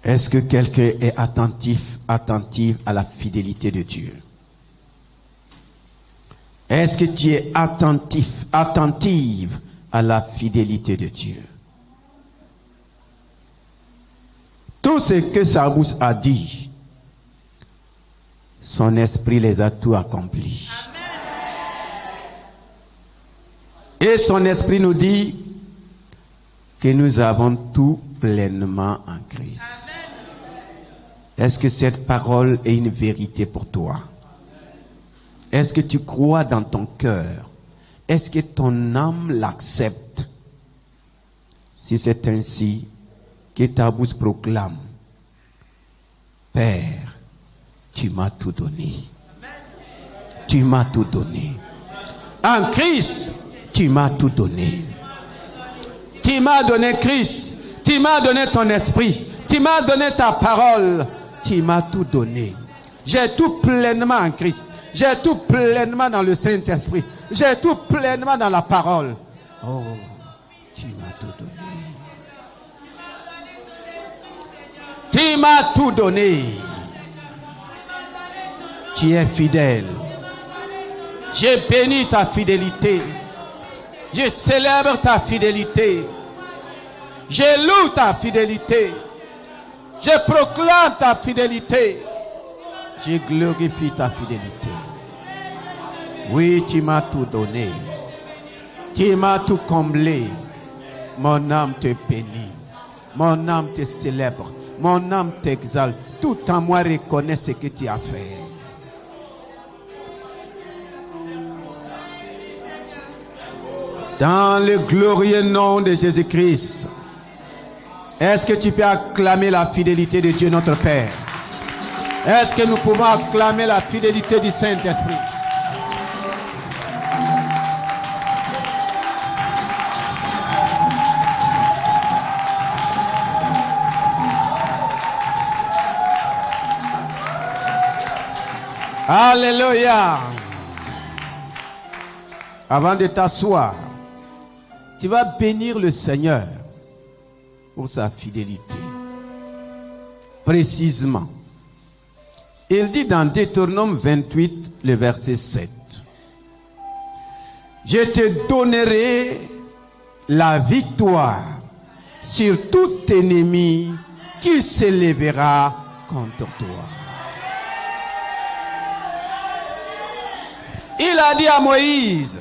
Est-ce que quelqu'un est attentive à la fidélité de Dieu? Est-ce que tu es attentive à la fidélité de Dieu? Tout ce que Sarbous a dit, son esprit les a tout accomplis. Et son esprit nous dit que nous avons tout pleinement en Christ. Est-ce que cette parole est une vérité pour toi? Est-ce que tu crois dans ton cœur? Est-ce que ton âme l'accepte? Si c'est ainsi, que ta bouche proclame: Père, tu m'as tout donné. Tu m'as tout donné. En Christ, tu m'as tout donné. Tu m'as donné Christ. Tu m'as donné ton esprit. Tu m'as donné ta parole. Tu m'as tout donné. J'ai tout pleinement en Christ. J'ai tout pleinement dans le Saint-Esprit. J'ai tout pleinement dans la parole. Oh, tu m'as tout donné. Tu m'as tout donné. Tu es fidèle. Je bénis ta fidélité. Je célèbre ta fidélité. Je loue ta fidélité. Je proclame ta fidélité. Je glorifie ta fidélité. Oui, tu m'as tout donné. Tu m'as tout comblé. Mon âme te bénit. Mon âme te célèbre. Mon âme t'exalte. Tout en moi reconnaît ce que tu as fait. Dans le glorieux nom de Jésus-Christ, est-ce que tu peux acclamer la fidélité de Dieu notre Père? Est-ce que nous pouvons acclamer la fidélité du Saint-Esprit? Alléluia. Avant de t'asseoir, tu vas bénir le Seigneur pour sa fidélité. Précisément. Il dit dans Deutéronome 28, le verset 7. Je te donnerai la victoire sur tout ennemi qui s'élèvera contre toi. Il a dit à Moïse,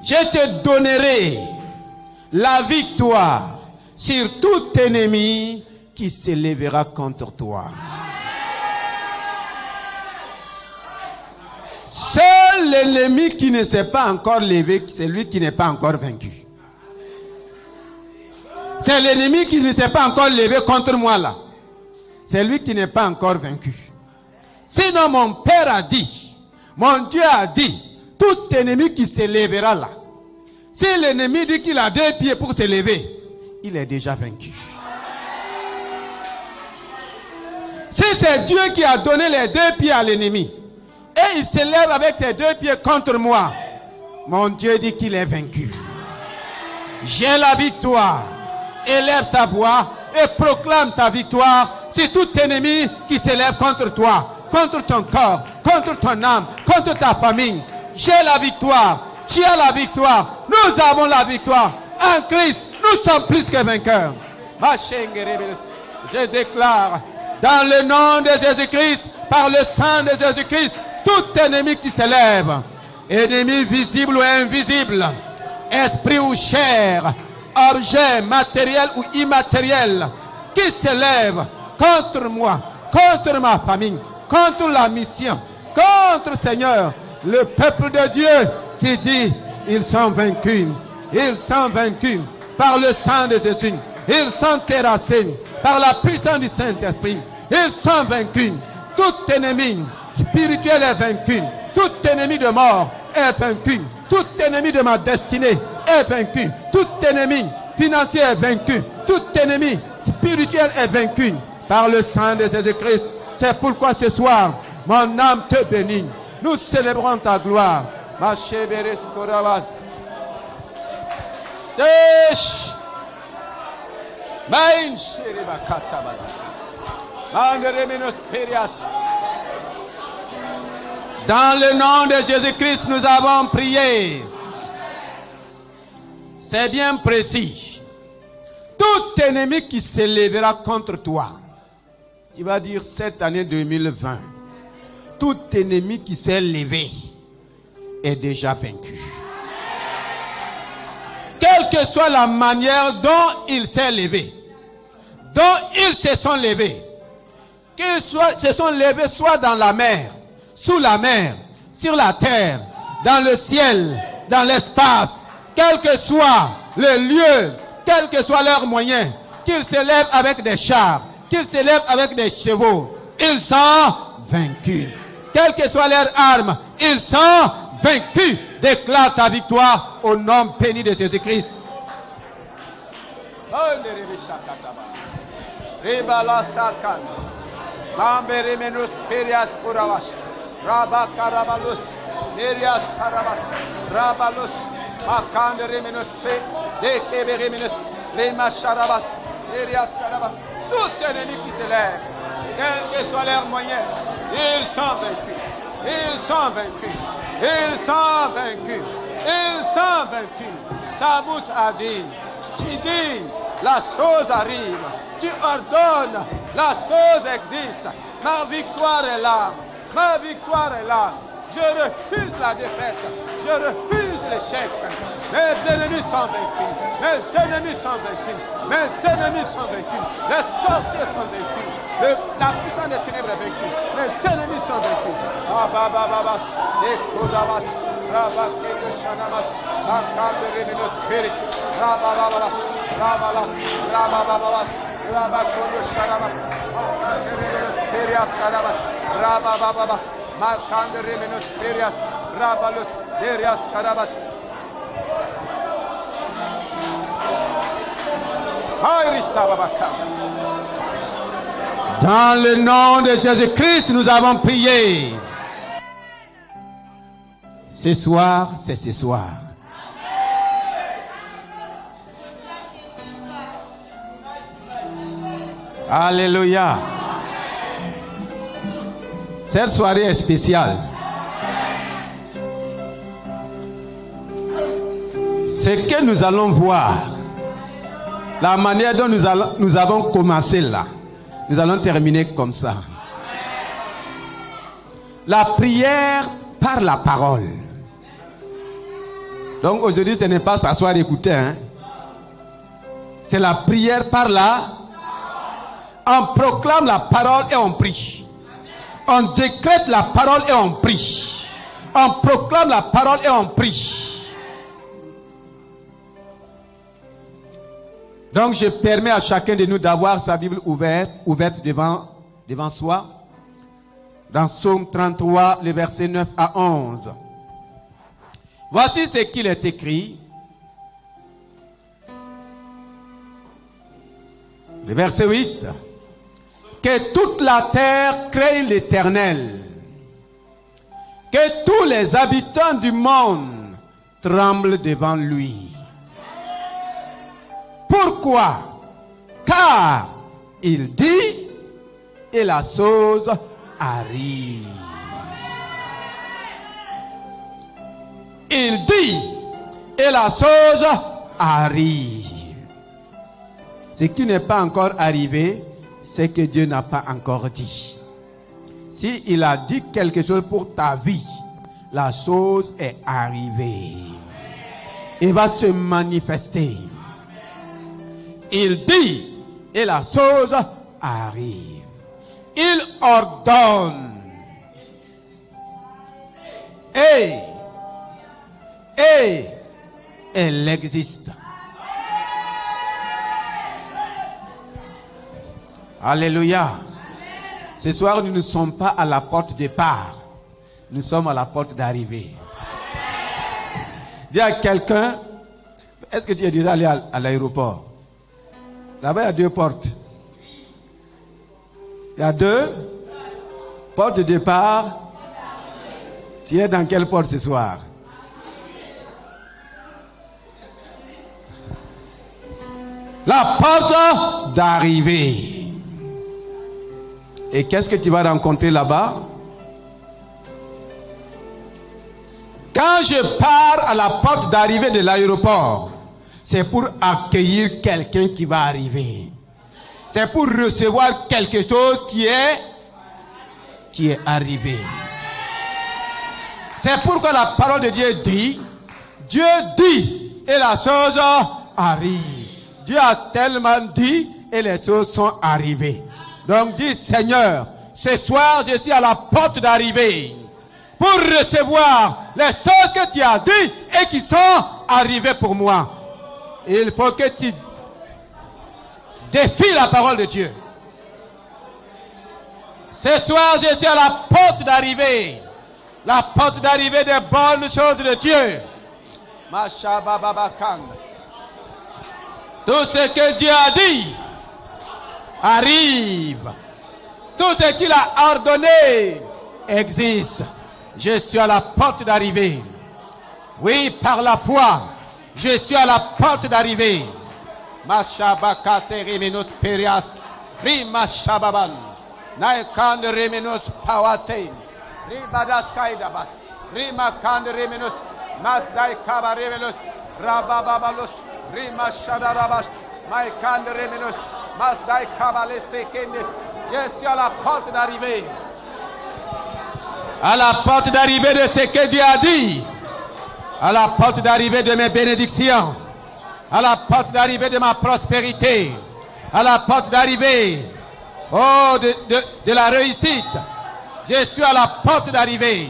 je te donnerai la victoire sur tout ennemi qui s'élèvera contre toi. Seul l'ennemi qui ne s'est pas encore levé, c'est lui qui n'est pas encore vaincu. C'est l'ennemi qui ne s'est pas encore levé contre moi là. C'est lui qui n'est pas encore vaincu. Sinon mon Père a dit, mon Dieu a dit, tout ennemi qui se lèvera là. Si l'ennemi dit qu'il a 2 pieds pour se lever, il est déjà vaincu. Si c'est Dieu qui a donné les 2 pieds à l'ennemi, et il se lève avec ses 2 pieds contre moi, mon Dieu dit qu'il est vaincu. J'ai la victoire. Élève ta voix et proclame ta victoire sur tout ennemi qui se lève contre toi, contre ton corps, contre ton âme, contre ta famille. J'ai la victoire. Tu as la victoire. Nous avons la victoire. En Christ, nous sommes plus que vainqueurs. Je déclare dans le nom de Jésus-Christ, par le sang de Jésus-Christ, tout ennemi qui se lève, ennemi visible ou invisible, esprit ou chair, objet matériel ou immatériel, qui se lève contre moi, contre ma famille, contre la mission, contre Seigneur, le peuple de Dieu qui dit, ils sont vaincus, ils sont vaincus par le sang de Jésus, ils sont terrassés par la puissance du Saint-Esprit, ils sont vaincus. Tout ennemi spirituel est vaincu, tout ennemi de mort est vaincu, tout ennemi de ma destinée est vaincu, tout ennemi financier est vaincu, tout ennemi spirituel est vaincu par le sang de Jésus-Christ. C'est pourquoi ce soir, mon âme te bénit. Nous célébrons ta gloire. Dans le nom de Jésus-Christ, nous avons prié. C'est bien précis. Tout ennemi qui se lèvera contre toi, tu vas dire cette année 2020, tout ennemi qui s'est levé est déjà vaincu. Quelle que soit la manière dont il s'est levé, dont ils se sont levés, qu'ils se sont levés soit dans la mer, sous la mer, sur la terre, dans le ciel, dans l'espace, quel que soit le lieu, quels que soient leurs moyens, qu'ils se lèvent avec des chars, qu'ils se lèvent avec des chevaux, ils sont vaincus. Quelles que soient leurs armes, ils sont vaincus. Déclare ta victoire au nom béni de Jésus-Christ. Tout ennemi qui se lève, quels que soient leurs moyens, ils sont vaincus. Ils sont vaincus. Ils sont vaincus. Ils sont vaincus. Ta bouche a dit, tu dis, la chose arrive. Tu ordonnes, la chose existe. Ma victoire est là. Ma victoire est là. Je refuse la défaite. Je refuse l'échec. Mes ennemis sont vaincus. Mes ennemis sont vaincus. Mes ennemis sont vaincus. Les sorciers sont vaincus. La puissance des ténèbres est vaincue. Mes ennemis sont vaincus. Dans le nom de Jésus-Christ, nous avons prié. Ce soir, c'est ce soir. Alléluia. Cette soirée est spéciale. Ce que nous allons voir, la manière dont nous avons commencé là, nous allons terminer comme ça. La prière par la parole. Donc aujourd'hui, ce n'est pas s'asseoir et écouter. Hein? C'est la prière par la... On proclame la parole et on prie. On décrète la parole et on prie. On proclame la parole et on prie. Donc je permets à chacun de nous d'avoir sa Bible ouverte devant soi. Dans Psaume 33, le verset 9 à 11. Voici ce qu'il est écrit. Le verset 8. Que toute la terre craigne l'Éternel. Que tous les habitants du monde tremblent devant lui. Pourquoi? Car il dit et la chose arrive. Il dit et la chose arrive. Ce qui n'est pas encore arrivé, c'est que Dieu n'a pas encore dit. S'il a dit quelque chose pour ta vie, la chose est arrivée. Il va se manifester. Il dit et la chose arrive. Il ordonne. Et elle existe. Alléluia. Ce soir, nous ne sommes pas à la porte de départ. Nous sommes à la porte d'arrivée. Dis à quelqu'un, est-ce que tu es déjà allé à l'aéroport? Là-bas, il y a deux portes. Il y a deux portes de départ. Tu es dans quelle porte ce soir? La porte d'arrivée. Et qu'est-ce que tu vas rencontrer là-bas? Quand je pars à la porte d'arrivée de l'aéroport, c'est pour accueillir quelqu'un qui va arriver. C'est pour recevoir quelque chose qui est arrivé. C'est pourquoi la parole de Dieu dit, Dieu dit et la chose arrive. Dieu a tellement dit et les choses sont arrivées. Donc dis, Seigneur, ce soir je suis à la porte d'arrivée pour recevoir les choses que tu as dit et qui sont arrivées pour moi. Il faut que tu défies la parole de Dieu. Ce soir je suis à la porte d'arrivée. La porte d'arrivée des bonnes choses de Dieu. Tout ce que Dieu a dit arrive. Tout ce qu'il a ordonné existe. Je suis à la porte d'arrivée. Oui, par la foi, je suis à la porte d'arrivée. Mashabakate remenos perias. Rima shababan. Naikan remenos pawate. Ribadas kaidabas. Rima kan remenos. Masdai kaba remenos. Rabababalos. Rima shadarabas. Maikan remenos. Masdai kaba lesekende. Je suis à la porte d'arrivée. À la porte d'arrivée de ce que Dieu a dit. À la porte d'arrivée de mes bénédictions. À la porte d'arrivée de ma prospérité. À la porte d'arrivée, de la réussite. Je suis à la porte d'arrivée.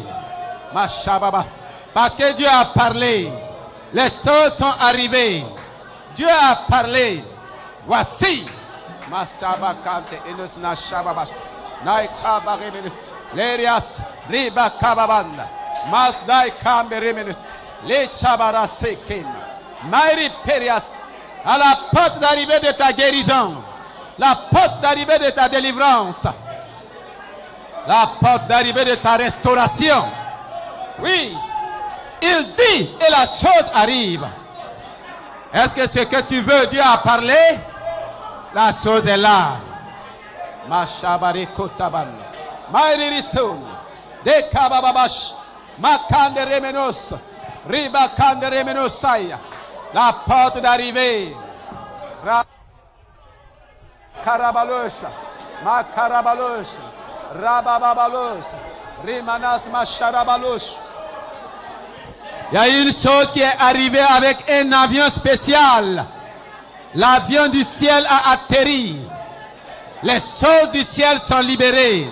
Ma shababa. Parce que Dieu a parlé. Les choses sont arrivées. Dieu a parlé. Voici. Ma shabakante enos na shababa. Naikaba revenus. Lerias riba kababanda. Masdai kambe revenus. Les shabara seken. Mairi perias. À la porte d'arrivée de ta guérison. La porte d'arrivée de ta délivrance. La porte d'arrivée de ta restauration. Oui. Il dit et la chose arrive. Est-ce que ce que tu veux, Dieu a parlé? La chose est là. Mashabari kotaban. Mairirisun. De kabababash. Makande remenos. Riba kande remenosaya. La porte d'arrivée. Karabalosha. Makarabalosha. Rabababalos. Rimanas macharabalos. Il y a une chose qui est arrivée avec un avion spécial. L'avion du ciel a atterri. Les choses du ciel sont libérées.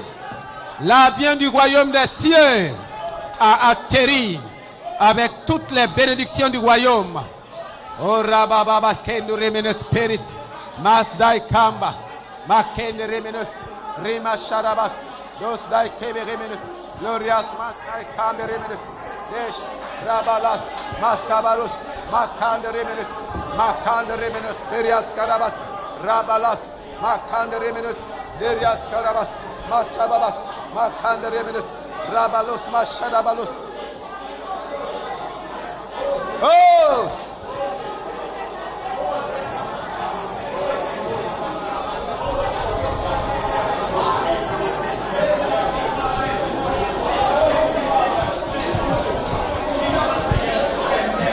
L'avion du royaume des cieux a atterri avec toutes les bénédictions du royaume. Oh rabababa kendo remenos peris. Masdai kamba. Makende remenos. Rima sharabas. Dos dai kebe remenos. Glorias masdai kambe remenos. Desh rabalas. Masabalos. Makande remenos. Makande remenos. Perias karabas. Rabalas. Makande remenos. Derias karabas. Masababas. Makande remenos. Rabalos. Masharabalos. Oh!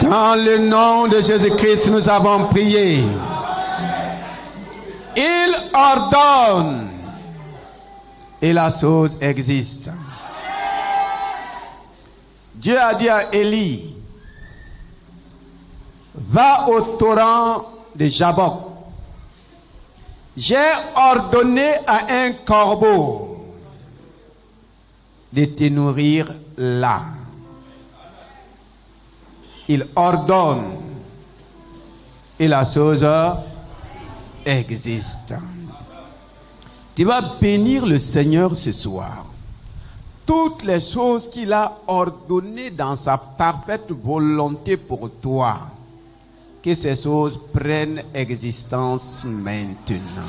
Dans le nom de Jésus-Christ, nous avons prié. Il ordonne et la chose existe. Dieu a dit à Élie, va au torrent de Jabbok. J'ai ordonné à un corbeau de te nourrir là. Il ordonne et la chose existe. Tu vas bénir le Seigneur ce soir. Toutes les choses qu'il a ordonnées dans sa parfaite volonté pour toi, que ces choses prennent existence maintenant.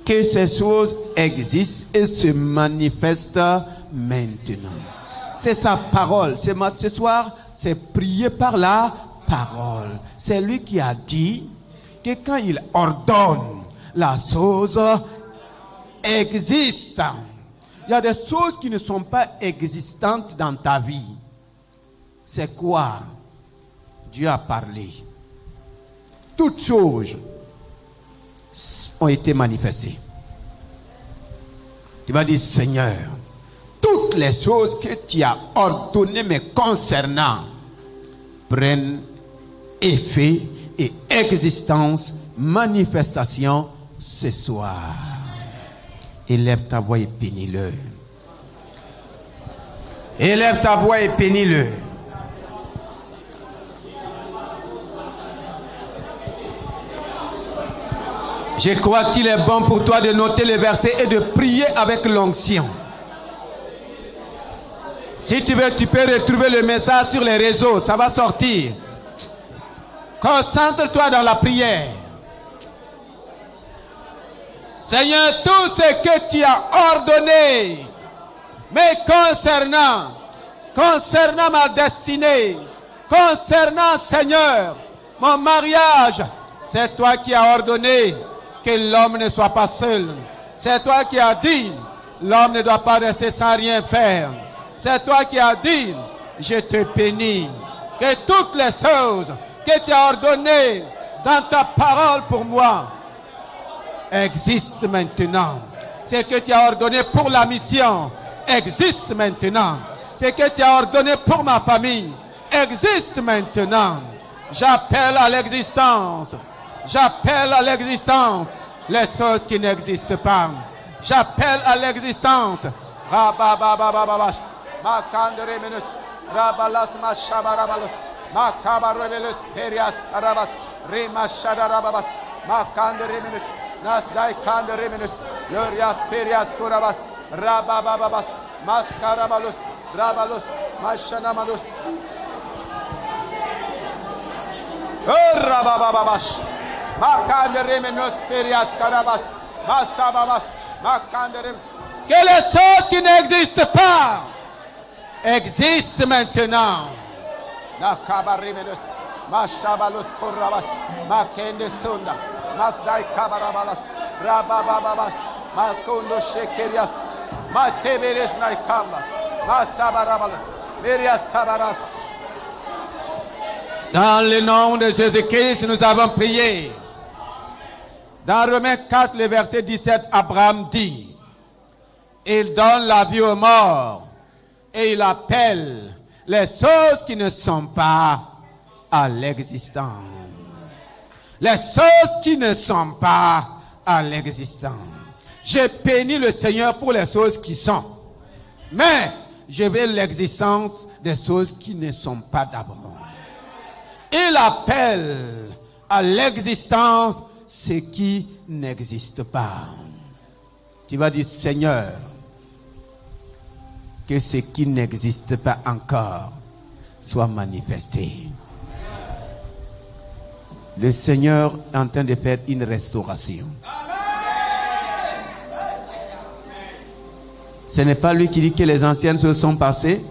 Que ces choses existent et se manifestent maintenant. C'est sa parole. Ce soir, c'est prier par la parole. C'est lui qui a dit, que quand il ordonne, la chose existe. Il y a des choses qui ne sont pas existantes dans ta vie. C'est quoi? Dieu a parlé. Toutes choses ont été manifestées. Tu vas dire, Seigneur, toutes les choses que tu as ordonnées me concernant prennent effet et existence, manifestation ce soir. Élève ta voix et bénis-le. Élève ta voix et bénis-le. Je crois qu'il est bon pour toi de noter les versets et de prier avec l'onction. Si tu veux, tu peux retrouver le message sur les réseaux, ça va sortir. Concentre-toi dans la prière. Seigneur, tout ce que tu as ordonné, mais concernant ma destinée, concernant, Seigneur, mon mariage, c'est toi qui as ordonné que l'homme ne soit pas seul. C'est toi qui as dit, l'homme ne doit pas rester sans rien faire. C'est toi qui as dit, je te bénis, que toutes les choses que tu as ordonnées dans ta parole pour moi existent maintenant. Ce que tu as ordonné pour la mission existe maintenant. Ce que tu as ordonné pour ma famille existe maintenant. J'appelle à l'existence les choses qui n'existent pas. J'appelle à l'existence. Que les choses qui n'existent pas existent maintenant. Dans le nom de Jésus-Christ, nous avons prié. Dans Romains 4, le verset 17, Abraham dit, il donne la vie aux morts et il appelle les choses qui ne sont pas à l'existence. Les choses qui ne sont pas à l'existence. Je bénis le Seigneur pour les choses qui sont. Mais je veux l'existence des choses qui ne sont pas d'abord. Il appelle à l'existence ce qui n'existe pas. Tu vas dire, Seigneur, que ce qui n'existe pas encore soit manifesté. Le Seigneur est en train de faire une restauration. Ce n'est pas lui qui dit que les anciennes choses sont passées.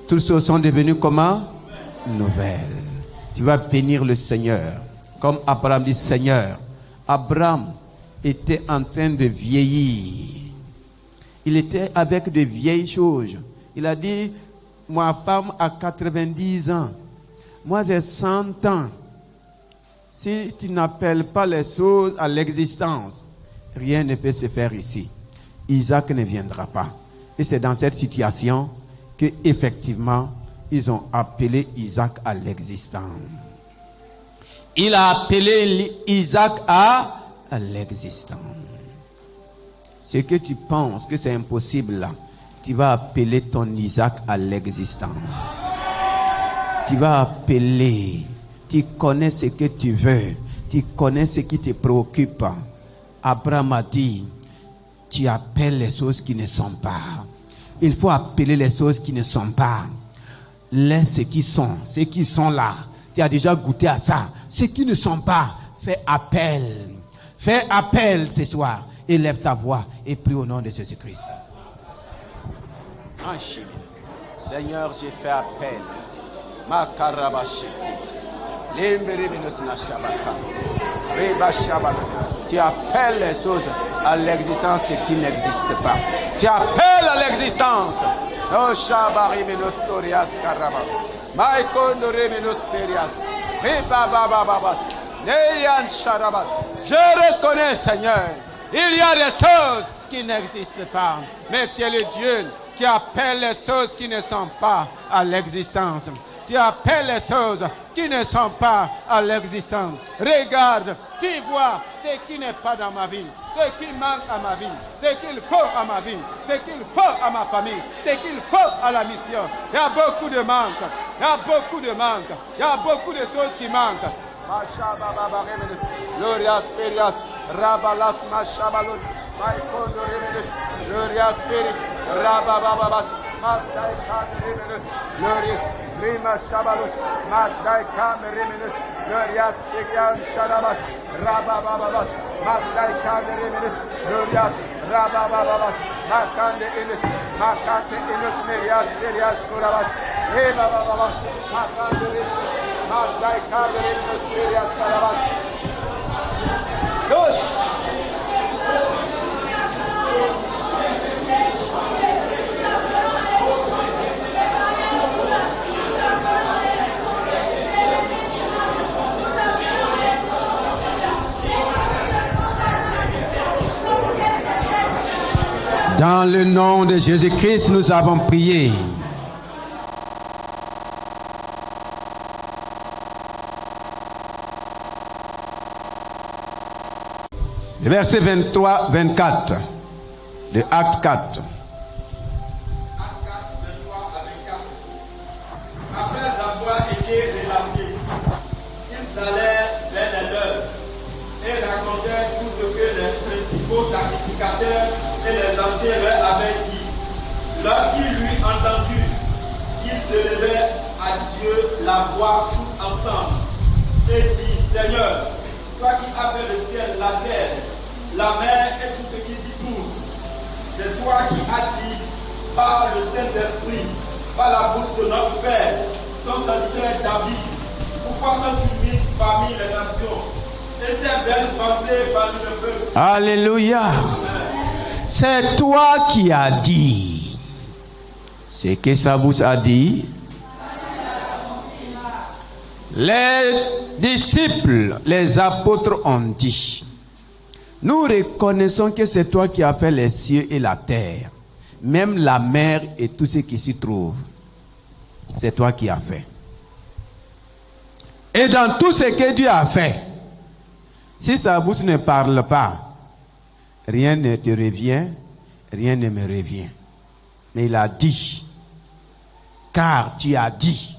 Toutes choses sont devenues comment? Nouvelles. Tu vas bénir le Seigneur. Comme Abraham dit, Seigneur, Abraham était en train de vieillir. Il était avec de vieilles choses. Il a dit, ma femme a 90 ans. Moi j'ai 100 ans. Si tu n'appelles pas les choses à l'existence, rien ne peut se faire ici. Isaac ne viendra pas. Et c'est dans cette situation que effectivement ils ont appelé Isaac à l'existence. Il a appelé Isaac à l'existence. Ce que tu penses que c'est impossible là, tu vas appeler ton Isaac à l'existence. Tu vas appeler. Tu connais ce que tu veux. Tu connais ce qui te préoccupe. Abraham a dit, tu appelles les choses qui ne sont pas. Il faut appeler les choses qui ne sont pas. Laisse ceux qui sont là. Tu as déjà goûté à ça. Ceux qui ne sont pas, fais appel. Fais appel ce soir. Élève ta voix et prie au nom de Jésus-Christ. Seigneur, j'ai fait appel. Tu appelles les choses à l'existence qui n'existe pas. Tu appelles à l'existence. Oh Shabari Menostorias Karaba. Maïkondore Menosterias. Neyan Sharabat. Je reconnais, Seigneur, il y a des choses qui n'existent pas. Mais tu es le Dieu qui appelle les choses qui ne sont pas à l'existence. Tu appelles les choses qui ne sont pas à l'existence. Regarde, tu vois ce qui n'est pas dans ma vie, ce qui manque à ma vie, ce qu'il faut à ma vie, ce qu'il faut à ma famille, ce qu'il faut à la mission. Il y a beaucoup de manques, il y a beaucoup de manques, il y a beaucoup de choses qui manquent. Glorias Perias, Rabalas Mashabalot, Maïkondo Remedes, Glorias Peris, Rabababas, Matai Kameremedes, Glorias Rima Shabalot, Matai Kameremedes, Glorias Perian Sharabat, Rabababas, Matai Kameremedes, Glorias Rabababas, Makande Enes, Makante Enes, Merias, Perias Kurabas, Rebababas, Makande Enes, Matai Kameremedes, Perias Sharabat. Dans le nom de Jésus-Christ, nous avons prié. Le verset 23-24 de Acte 4. Acte 4, 23 à 24. Après avoir été relâchés, ils allèrent vers les leurs et racontèrent tout ce que les principaux sacrificateurs et les anciens leur avaient dit. Lorsqu'ils lui entendirent, ils se levèrent à Dieu la voix tous ensemble et dit: Seigneur, toi qui as fait le ciel, la terre, la mer et tout ce qui s'y trouve, c'est toi qui as dit par le Saint-Esprit, par la bouche de notre Père, ton serviteur David, pourquoi sont-tu mis parmi les nations et ces belles pensées parmi le peuple? Alléluia. C'est toi qui as dit. C'est que sa bouche a dit. Les disciples, les apôtres ont dit: nous reconnaissons que c'est toi qui as fait les cieux et la terre, même la mer et tout ce qui s'y trouve. C'est toi qui as fait. Et dans tout ce que Dieu a fait, si sa bouche ne parle pas, rien ne te revient, rien ne me revient. Mais il a dit, car tu as dit.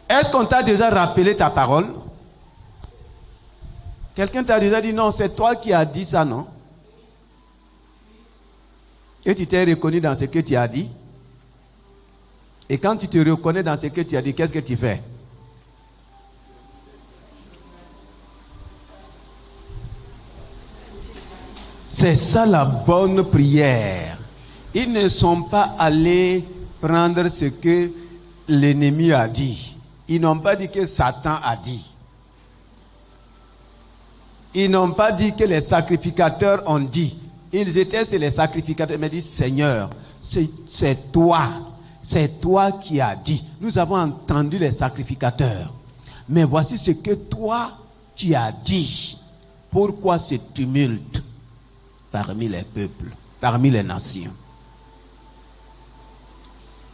Est-ce qu'on t'a déjà rappelé ta parole? Quelqu'un t'a déjà dit: non, c'est toi qui as dit ça, non? Et tu t'es reconnu dans ce que tu as dit. Et quand tu te reconnais dans ce que tu as dit, qu'est-ce que tu fais? C'est ça la bonne prière. Ils ne sont pas allés prendre ce que l'ennemi a dit. Ils n'ont pas dit que Satan a dit. Ils n'ont pas dit que les sacrificateurs ont dit. Ils étaient sur les sacrificateurs, mais disent: Seigneur, c'est toi qui as dit. Nous avons entendu les sacrificateurs, mais voici ce que toi tu as dit. Pourquoi ce tumulte parmi les peuples, parmi les nations?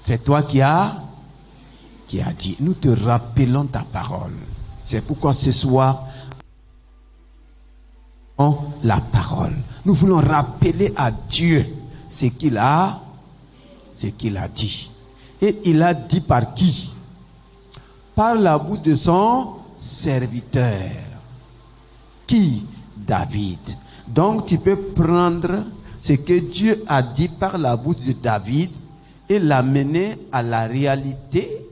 C'est toi qui as dit. Nous te rappelons ta parole. C'est pourquoi ce soir, la parole. Nous voulons rappeler à Dieu ce qu'il a dit. Et il a dit par qui? Par la bouche de son serviteur. Qui? David. Donc tu peux prendre ce que Dieu a dit par la bouche de David et l'amener à la réalité,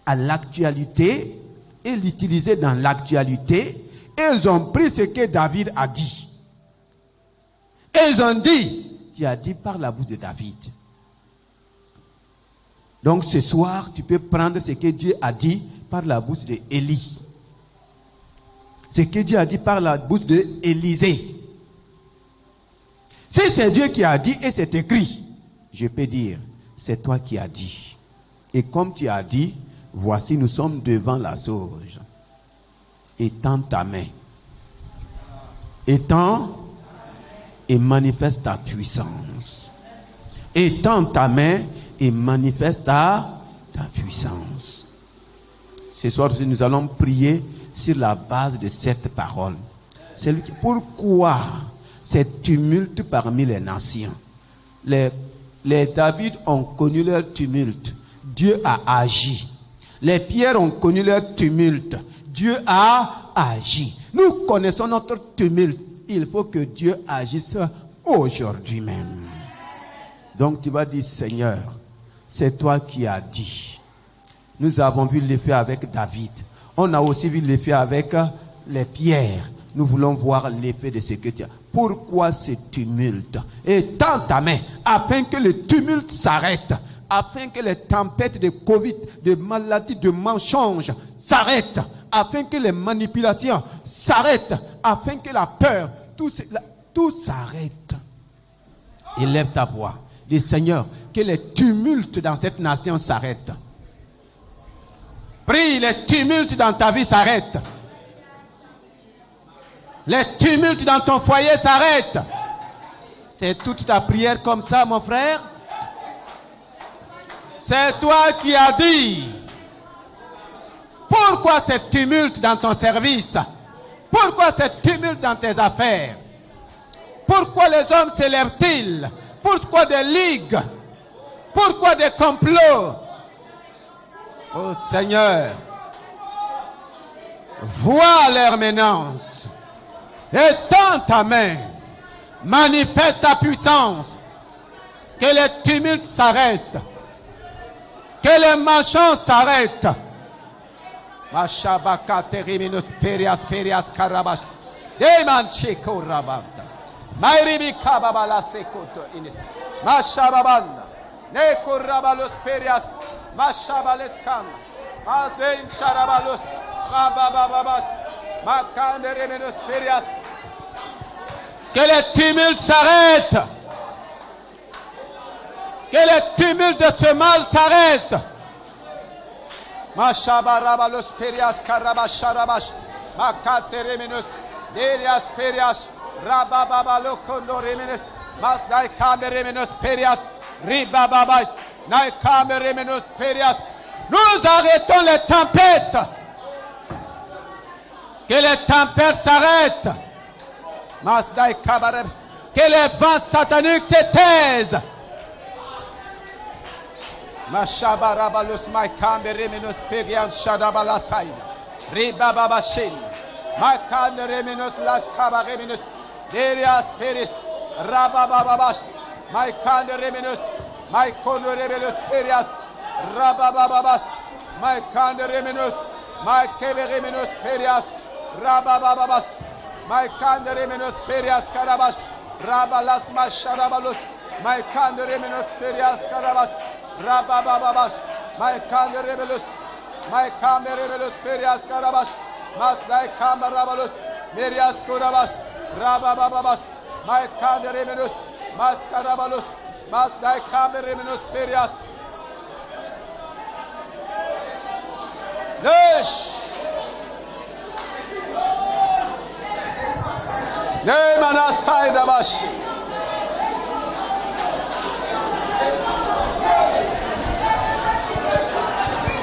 à l'actualité, et l'utiliser dans l'actualité. Et ils ont pris ce que David a dit. Et ils ont dit: tu as dit par la bouche de David. Donc ce soir, tu peux prendre ce que Dieu a dit par la bouche d'Élie. Ce que Dieu a dit par la bouche d'Élisée. Si c'est Dieu qui a dit et c'est écrit, je peux dire, c'est toi qui as dit. Et comme tu as dit, voici nous sommes devant la sauge. Étends ta main. Étends et manifeste ta puissance. Étends ta main et manifeste ta puissance. Ce soir, nous allons prier sur la base de cette parole. Pourquoi ces tumultes parmi les nations? Les David ont connu leur tumulte. Dieu a agi. Les Pierre ont connu leur tumulte. Dieu a agi. Nous connaissons notre tumulte. Il faut que Dieu agisse aujourd'hui même. Donc tu vas dire, Seigneur, c'est toi qui as dit. Nous avons vu l'effet avec David. On a aussi vu l'effet avec les pierres. Nous voulons voir l'effet de ce que tu as. Pourquoi ce tumulte? Étends ta main afin que le tumulte s'arrête. Afin que les tempêtes de Covid, de maladies, de mensonges s'arrêtent. Afin que les manipulations s'arrêtent. Afin que la peur, tout s'arrête. Élève ta voix. Dis, Seigneur, que les tumultes dans cette nation s'arrêtent. Prie, les tumultes dans ta vie s'arrêtent. Les tumultes dans ton foyer s'arrêtent. C'est toute ta prière comme ça, mon frère? C'est toi qui as dit. Pourquoi ces tumultes dans ton service? Pourquoi ces tumultes dans tes affaires? Pourquoi les hommes s'élèvent-ils? Pourquoi des ligues? Pourquoi des complots? Oh Seigneur, vois leur menace. Étends ta main. Manifeste ta puissance. Que les tumultes s'arrêtent. Que les mensonges s'arrêtent. Mashabaka teriminus perias perias karabash. Deman cheko rabanta. Mairibi kababala sekoto inis. Mashababanda. Neko rabalos perias. Mashabales kan. Madein sharabalos. Rababababas. Makande reminus perias. Que les tumultes s'arrêtent. Que les tumultes de ce mal s'arrêtent. Mashabarabalos perias karabasharabash. Makate reminus. Derias perias. Rabababalo kondo reminus. Masdai kame reminus perias. Ribababash. Nai kame reminus perias. Nous arrêtons les tempêtes. Que les tempêtes s'arrêtent. Masdai kabareb. Que les vents sataniques se taisent. Mashabarabalus maikande reminus perian shadabalasaida. Ribababashin. Maikande reminus lashkaba reminus. Derias peris. Rababababash. Maikande reminus. Maikondo reminus perias. Rababababash. Maikande reminus. Maikebe reminus perias. Rababababash. Maikande reminus perias karabash. Rabalas masharabalus. Maikande reminus perias karabash. Rababababash. Maikande reminus. Maikande reminus perias karabash. Masdai kamarabalus. Merias kurabash. Rababababash. Maikande reminus. Maskarabalus. Masdai kamereminus perias. Nesh. Ne manasai dabashi.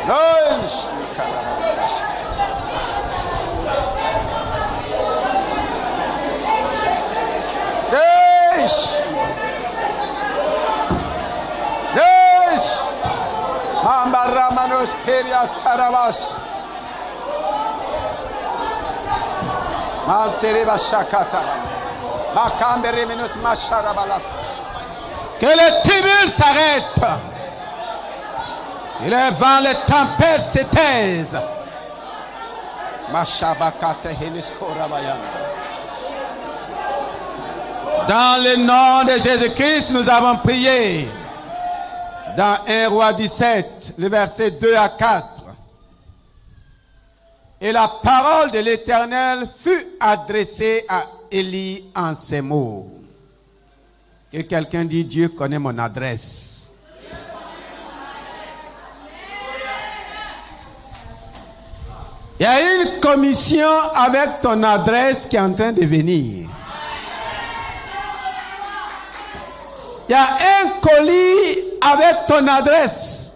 Nesh. Nesh. Nesh. Ambaramanos perias karabas. Que les tumultes s'arrêtent. Et les vents, les tempêtes se taisent. Dans le nom de Jésus-Christ, nous avons prié. Dans 1 Roi 17, le verset 2 à 4. Et la parole de l'Éternel fut adressée à Élie en ces mots. Que quelqu'un dit, Dieu connaît mon adresse. Il y a une commission avec ton adresse qui est en train de venir. Il y a un colis avec ton adresse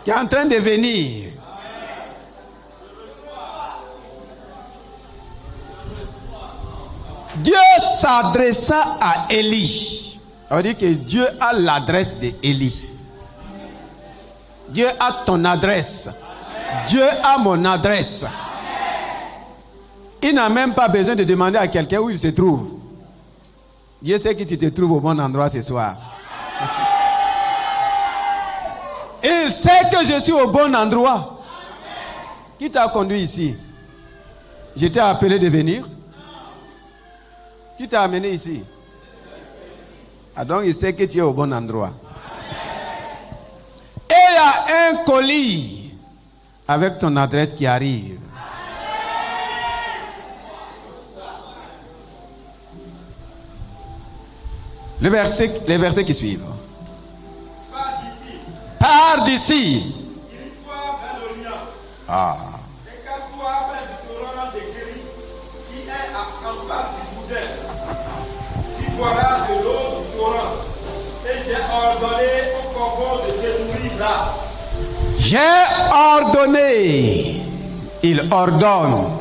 qui est en train de venir. Dieu s'adressa à Élie. On dit que Dieu a l'adresse d'Élie. Dieu a ton adresse. Dieu a mon adresse. Il n'a même pas besoin de demander à quelqu'un où il se trouve. Dieu sait que tu te trouves au bon endroit ce soir. Il sait que je suis au bon endroit. Qui t'a conduit ici? Je t'ai appelé de venir. Qui t'a amené ici? Ah, donc il sait que tu es au bon endroit. Et il y a un colis avec ton adresse qui arrive. Les versets qui suivent. Pars d'ici. Dirige-toi vers l'Orient. Ah. Et cache-toi près du torrent de Kérit qui est en face du Jourdain. Tu boiras de l'eau du torrent. Et j'ai ordonné au corbeau de te nourrir là. J'ai ordonné. Il ordonne.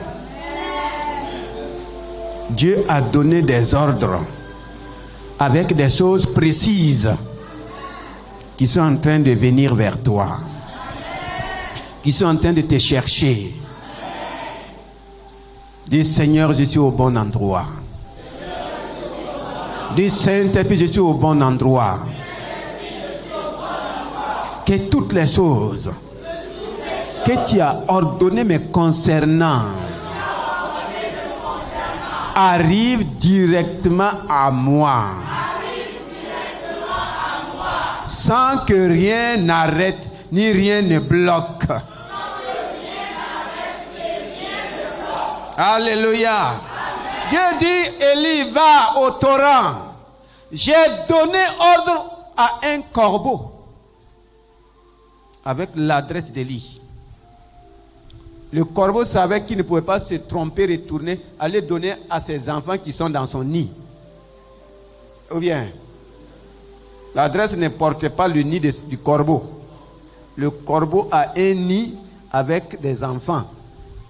Dieu a donné des ordres avec des choses précises qui sont en train de venir vers toi, qui sont en train de te chercher. Dis Seigneur, je suis au bon endroit. Dis Saint-Esprit, je suis au bon endroit. Que toutes les choses que tu as ordonnées me concernant arrivent directement à moi. Sans que rien n'arrête ni rien ne bloque. Alléluia. Dieu dit, Élie, va au torrent. J'ai donné ordre à un corbeau avec l'adresse d'Élie. Le corbeau savait qu'il ne pouvait pas se tromper, retourner, aller donner à ses enfants qui sont dans son nid. Ou bien, l'adresse ne portait pas le nid du corbeau. Le corbeau a un nid avec des enfants.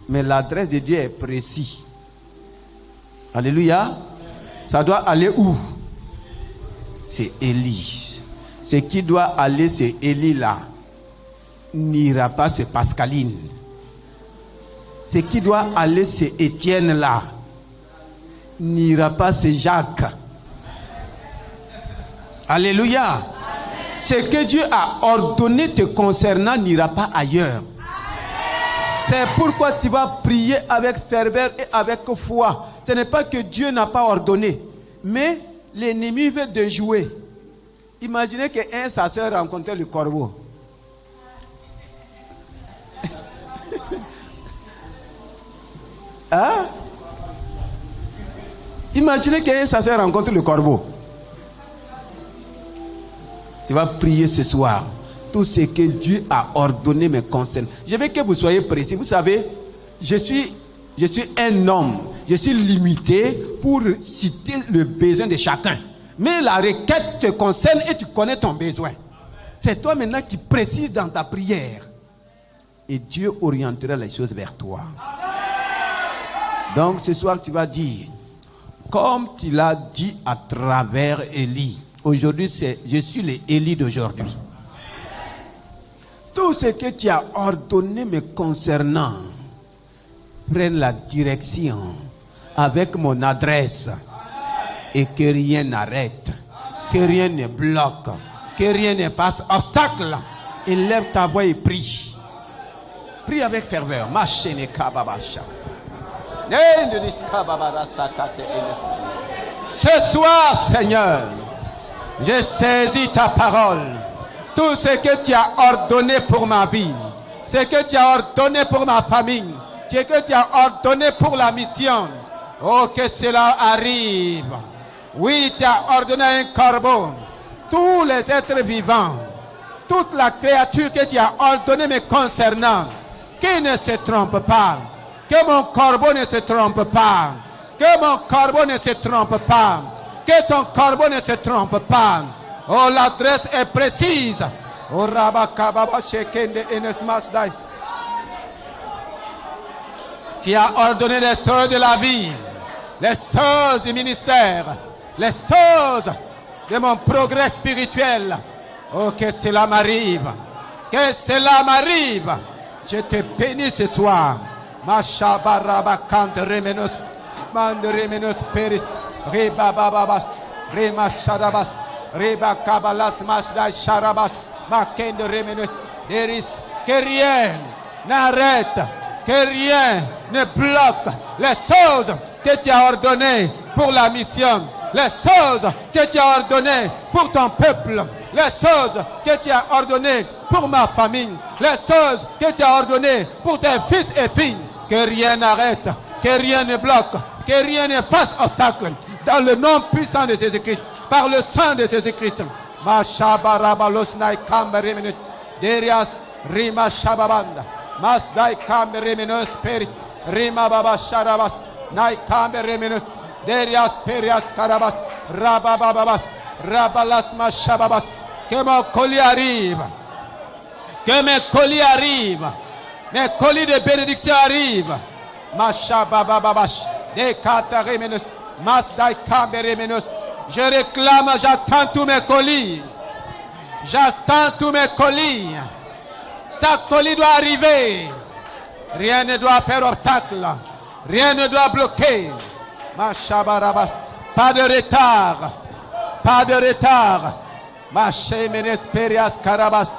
Mais l'adresse de Dieu est précise. Alléluia. Ça doit aller où? C'est Élie. Ce qui doit aller, c'est Élie là. N'ira pas, c'est Pascaline. Ce qui doit aller, c'est Étienne là. N'ira pas, c'est Jacques. Alléluia. Ce que Dieu a ordonné te concernant n'ira pas ailleurs. C'est pourquoi tu vas prier avec ferveur et avec foi. Ce n'est pas que Dieu n'a pas ordonné, mais l'ennemi veut déjouer. Imaginez qu'un chasseur rencontrait le corbeau. Hein? Imaginez qu'un chasseur rencontre le corbeau. Tu vas prier ce soir. Tout ce que Dieu a ordonné me concerne. Je veux que vous soyez précis. Vous savez, je suis un homme. Je suis limité pour citer le besoin de chacun. Mais la requête te concerne et tu connais ton besoin. C'est toi maintenant qui précises dans ta prière. Et Dieu orientera les choses vers toi. Donc ce soir tu vas dire, comme tu l'as dit à travers Élie. Aujourd'hui, je suis l'Élie d'aujourd'hui. Tout ce que tu as ordonné me concernant, prenne la direction avec mon adresse et que rien n'arrête, que rien ne bloque, que rien ne fasse obstacle. Élève ta voix et prie. Prie avec ferveur. Ce soir, Seigneur, je saisis ta parole. Tout ce que tu as ordonné pour ma vie, ce que tu as ordonné pour ma famille, ce que tu as ordonné pour la mission, oh, que cela arrive. Oui, tu as ordonné un corbeau. Tous les êtres vivants, toute la créature que tu as ordonnée me concernant, qui ne se trompe pas, que mon corbeau ne se trompe pas, que mon corbeau ne se trompe pas, que ton corbeau ne se trompe pas. Oh, l'adresse est précise. Oh, Rabakababa Shekende Enesmasdai. Tu as ordonné les choses de la vie, les choses du ministère, les choses de mon progrès spirituel. Oh, que cela m'arrive. Que cela m'arrive. Je te bénis ce soir. Mashabarabakante remenos. Mande remenos peris. Reba bababas. Rema sharabas. Reba kabalas masda sharabas. Makende remenos. Que rien n'arrête. Que rien ne bloque les choses que tu as ordonnées pour la mission. Les choses que tu as ordonnées pour ton peuple. Les choses que tu as ordonnées pour ma famille. Les choses que tu as ordonnées pour tes fils et filles. Que rien n'arrête. Que rien ne bloque. Que rien ne fasse obstacle. Dans le nom puissant de Jésus-Christ. Par le sang de Jésus-Christ. Mashabarabalosnai kambereminut. Derias rima shababanda. Masdai kambereminus perit. Rima baba sharabas. Nai kambereminus. Derias perias karabas. Rabababas. Rabalas mashababas. Que mon colis arrive. Que mes colis arrivent. Mes colis de bénédiction arrivent. Mashabababas. Des katareminus. Masdai kambereminus. Je réclame, j'attends tous mes colis. J'attends tous mes colis. Chaque colis doit arriver. Rien ne doit faire obstacle. Rien ne doit bloquer. Mashabarabas. Pas de retard. Pas de retard. Mashemenes perias karabas.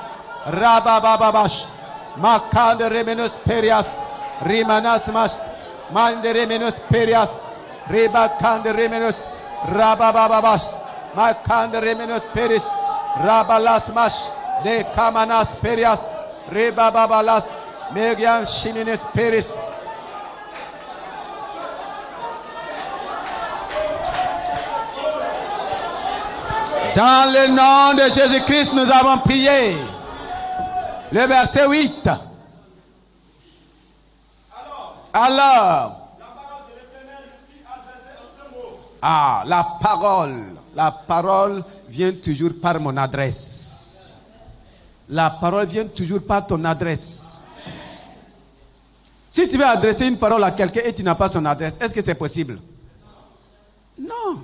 Rababababas. Makande remenos perias. Rimanas mas. Mande remenos perias. Ribakande remenos. Rababababas. Makande remenos peris. Rabalas mas. De kamanas perias. Ribababalas. Megian shimines peris. Dans le nom de Jésus-Christ, nous avons prié. Le verset 8. Alors, la parole vient toujours par mon adresse. La parole vient toujours par ton adresse. Si tu veux adresser une parole à quelqu'un et tu n'as pas son adresse, est-ce que c'est possible? Non.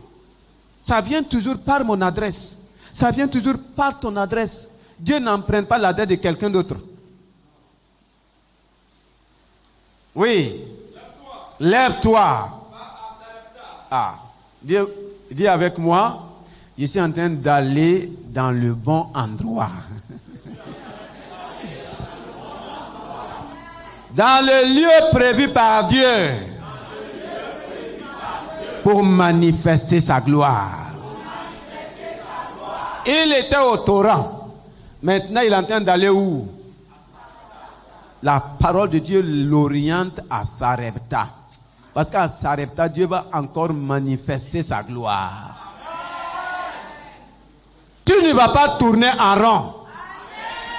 Ça vient toujours par mon adresse. Ça vient toujours par ton adresse. Dieu n'emprunte pas l'adresse de quelqu'un d'autre. Oui. Lève-toi. Dis avec moi, je suis en train d'aller dans le bon endroit. Dans le lieu prévu par Dieu. Pour manifester sa gloire. Il était au Torah. Maintenant, il est en train d'aller où? La parole de Dieu l'oriente à Sarepta. Parce qu'à Sarepta, Dieu va encore manifester sa gloire. Tu ne vas pas tourner en rond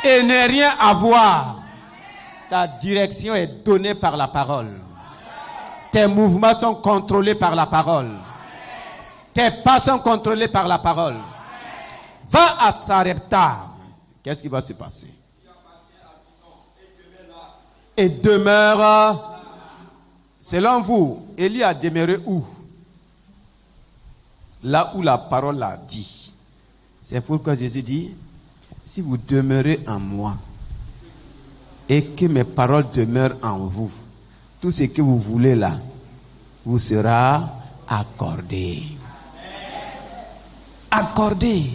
et ne rien avoir. Ta direction est donnée par la parole. Tes mouvements sont contrôlés par la parole. Tes pas sont contrôlés par la parole. Va à Sarepta. Qu'est-ce qui va se passer? Et demeure. Selon vous, Élie a demeuré où? Là où la parole l'a dit. C'est pourquoi Jésus dit, si vous demeurez en moi et que mes paroles demeurent en vous, tout ce que vous voulez là, vous sera accordé. Accordé.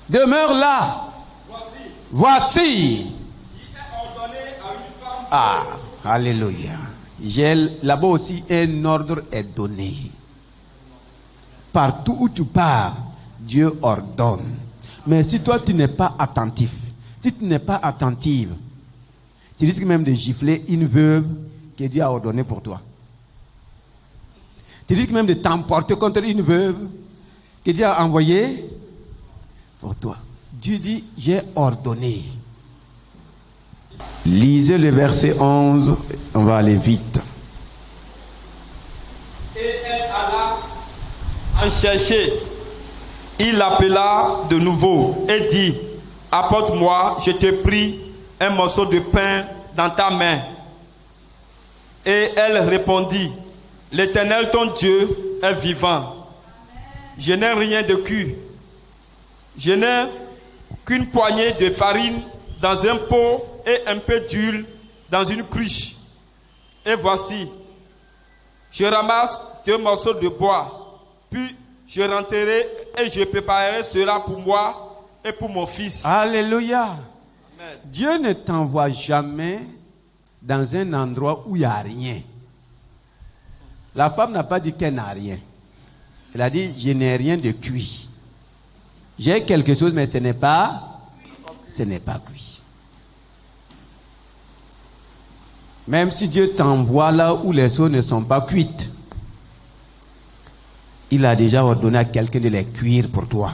Demeure là. Voici. Alléluia. Là-bas aussi, un ordre est donné. Partout où tu pars, Dieu ordonne. Mais si toi, tu n'es pas attentif, si tu n'es pas attentive, Tu risques même de gifler une veuve que Dieu a ordonnée pour toi. Tu risques même de t'emporter contre une veuve que Dieu a envoyée pour toi. Dieu dit, j'ai ordonné. Lisez le verset 11, on va aller vite. Et elle alla en chercher. Il l'appela de nouveau et dit, apporte-moi, je te prie, un morceau de pain dans ta main. Et elle répondit, l'Éternel ton Dieu est vivant. Je n'ai rien de cuit. Je n'ai qu'une poignée de farine dans un pot et un peu d'huile dans une cruche. Et voici, je ramasse 2 morceaux de bois, puis je rentrerai et je préparerai cela pour moi et pour mon fils. Alléluia. Amen. Dieu ne t'envoie jamais dans un endroit où il n'y a rien. La femme n'a pas dit qu'elle n'a rien. Elle a dit, je n'ai rien de cuit. J'ai quelque chose, mais ce n'est pas cuit. Même si Dieu t'envoie là où les choses ne sont pas cuites, il a déjà ordonné à quelqu'un de les cuire pour toi.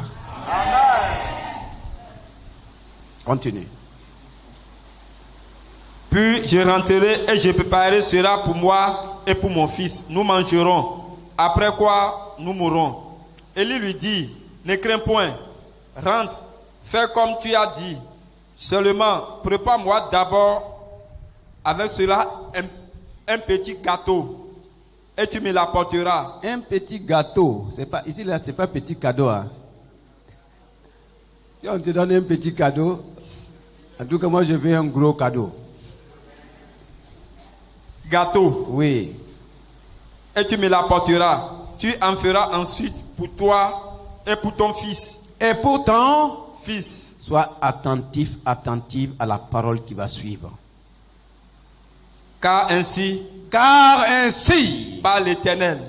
Amen. Continue. Puis je rentrerai et je préparerai cela pour moi et pour mon fils. Nous mangerons, après quoi nous mourrons. Élie lui dit, ne crains point, rentre, fais comme tu as dit. Seulement, prépare-moi d'abord avec cela un petit gâteau et tu me l'apporteras. Un petit gâteau, c'est pas ici là, c'est pas petit cadeau. Hein. Si on te donne un petit cadeau, en tout cas moi je veux un gros cadeau. Gâteau. Oui. Et tu me l'apporteras. Tu en feras ensuite pour toi et pour ton fils. Et pour ton fils. Sois attentif, attentive à la parole qui va suivre. Car ainsi, par l'Éternel,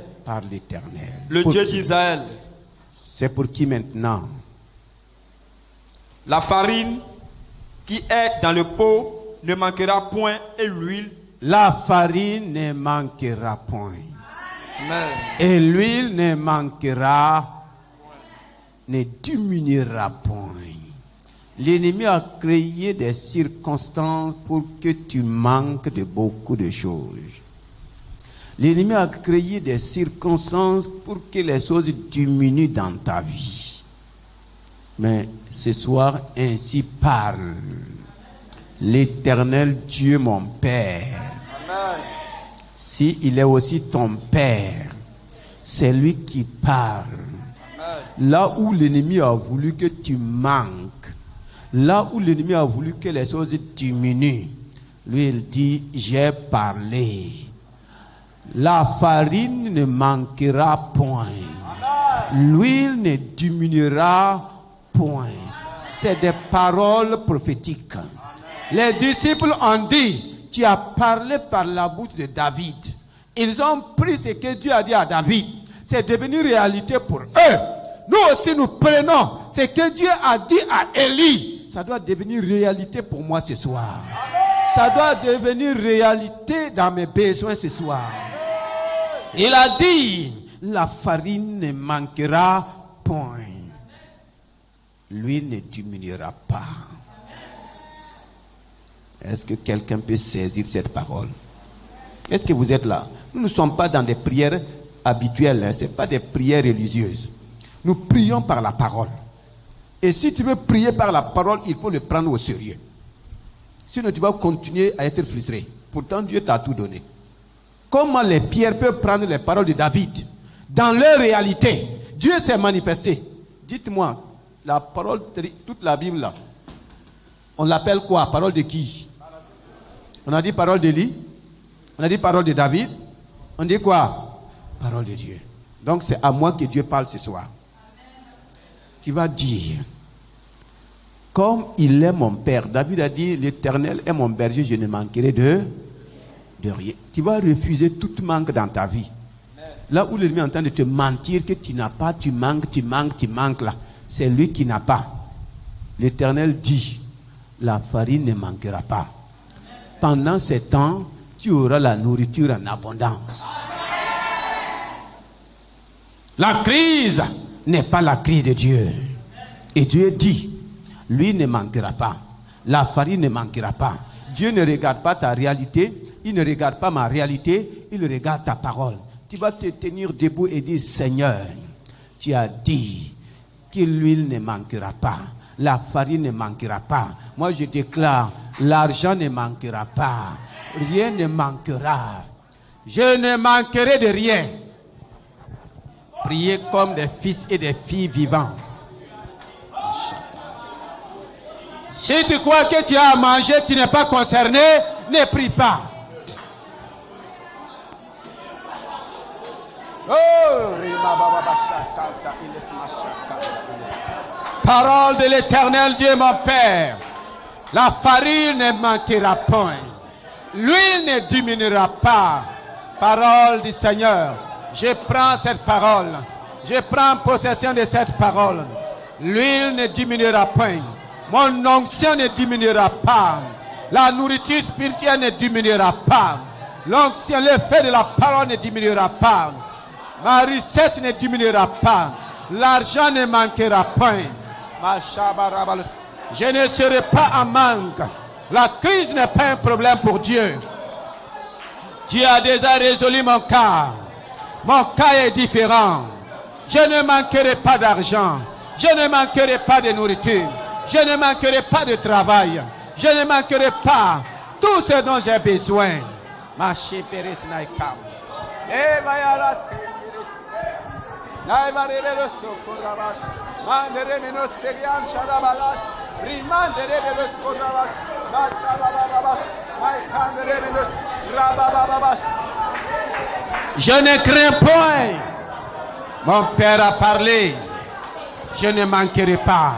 le Dieu d'Israël, c'est pour qui maintenant? La farine qui est dans le pot ne manquera point et l'huile. La farine ne manquera point. Amen. Et l'huile ne manquera, ne diminuera point. L'ennemi a créé des circonstances pour que tu manques de beaucoup de choses. L'ennemi a créé des circonstances pour que les choses diminuent dans ta vie. Mais ce soir, ainsi parle l'Éternel Dieu mon Père. Amen. Si il est aussi ton Père, c'est lui qui parle. Amen. Là où l'ennemi a voulu que tu manques, là où l'ennemi a voulu que les choses diminuent, lui il dit, j'ai parlé. La farine ne manquera point. L'huile ne diminuera point. C'est des paroles prophétiques. Les disciples ont dit, tu as parlé par la bouche de David. Ils ont pris ce que Dieu a dit à David. C'est devenu réalité pour eux. Nous aussi nous prenons ce que Dieu a dit à Élie. Ça doit devenir réalité pour moi ce soir. Ça doit devenir réalité dans mes besoins ce soir. Il a dit, la farine ne manquera point. L'huile ne diminuera pas. Est-ce que quelqu'un peut saisir cette parole? Est-ce que vous êtes là? Nous ne sommes pas dans des prières habituelles. Ce n'est pas des prières religieuses. Nous prions par la parole. Et si tu veux prier par la parole, il faut le prendre au sérieux. Sinon, tu vas continuer à être frustré. Pourtant, Dieu t'a tout donné. Comment les pierres peuvent prendre les paroles de David? Dans leur réalité, Dieu s'est manifesté. Dites-moi, la parole, toute la Bible là, on l'appelle quoi? Parole de qui? On a dit parole d'Élie. On a dit parole de David. On dit quoi? Parole de Dieu. Donc c'est à moi que Dieu parle ce soir. Qui va dire, comme il est mon père. David a dit, l'Éternel est mon berger, je ne manquerai de rien. Tu vas refuser tout manque dans ta vie. Là où l'ennemi est en train de te mentir que tu n'as pas, tu manques là. C'est lui qui n'a pas. L'Éternel dit, la farine ne manquera pas. Pendant ces temps, tu auras la nourriture en abondance. La crise n'est pas la crise de Dieu. Et Dieu dit, lui ne manquera pas. La farine ne manquera pas. Dieu ne regarde pas ta réalité, il ne regarde pas ma réalité, il regarde ta parole. Tu vas te tenir debout et dire, Seigneur, tu as dit que l'huile ne manquera pas, la farine ne manquera pas. Moi je déclare, l'argent ne manquera pas, rien ne manquera. Je ne manquerai de rien. Priez comme des fils et des filles vivants. Si tu crois que tu as à manger, tu n'es pas concerné, ne prie pas. Parole de l'Éternel Dieu mon Père, la farine ne manquera point, l'huile ne diminuera pas. Parole du Seigneur, je prends cette parole, je prends possession de cette parole. L'huile ne diminuera point, mon onction ne diminuera pas, la nourriture spirituelle ne diminuera pas, l'onction, le fait de la parole ne diminuera pas, ma richesse ne diminuera pas, l'argent ne manquera point. Je ne serai pas en manque. La crise n'est pas un problème pour Dieu. Dieu a déjà résolu mon cas. Mon cas est différent. Je ne manquerai pas d'argent. Je ne manquerai pas de nourriture. Je ne manquerai pas de travail. Je ne manquerai pas tout ce dont j'ai besoin. Ma chérie Snaïka. Je ne crains point. Mon Père a parlé. Je ne manquerai pas.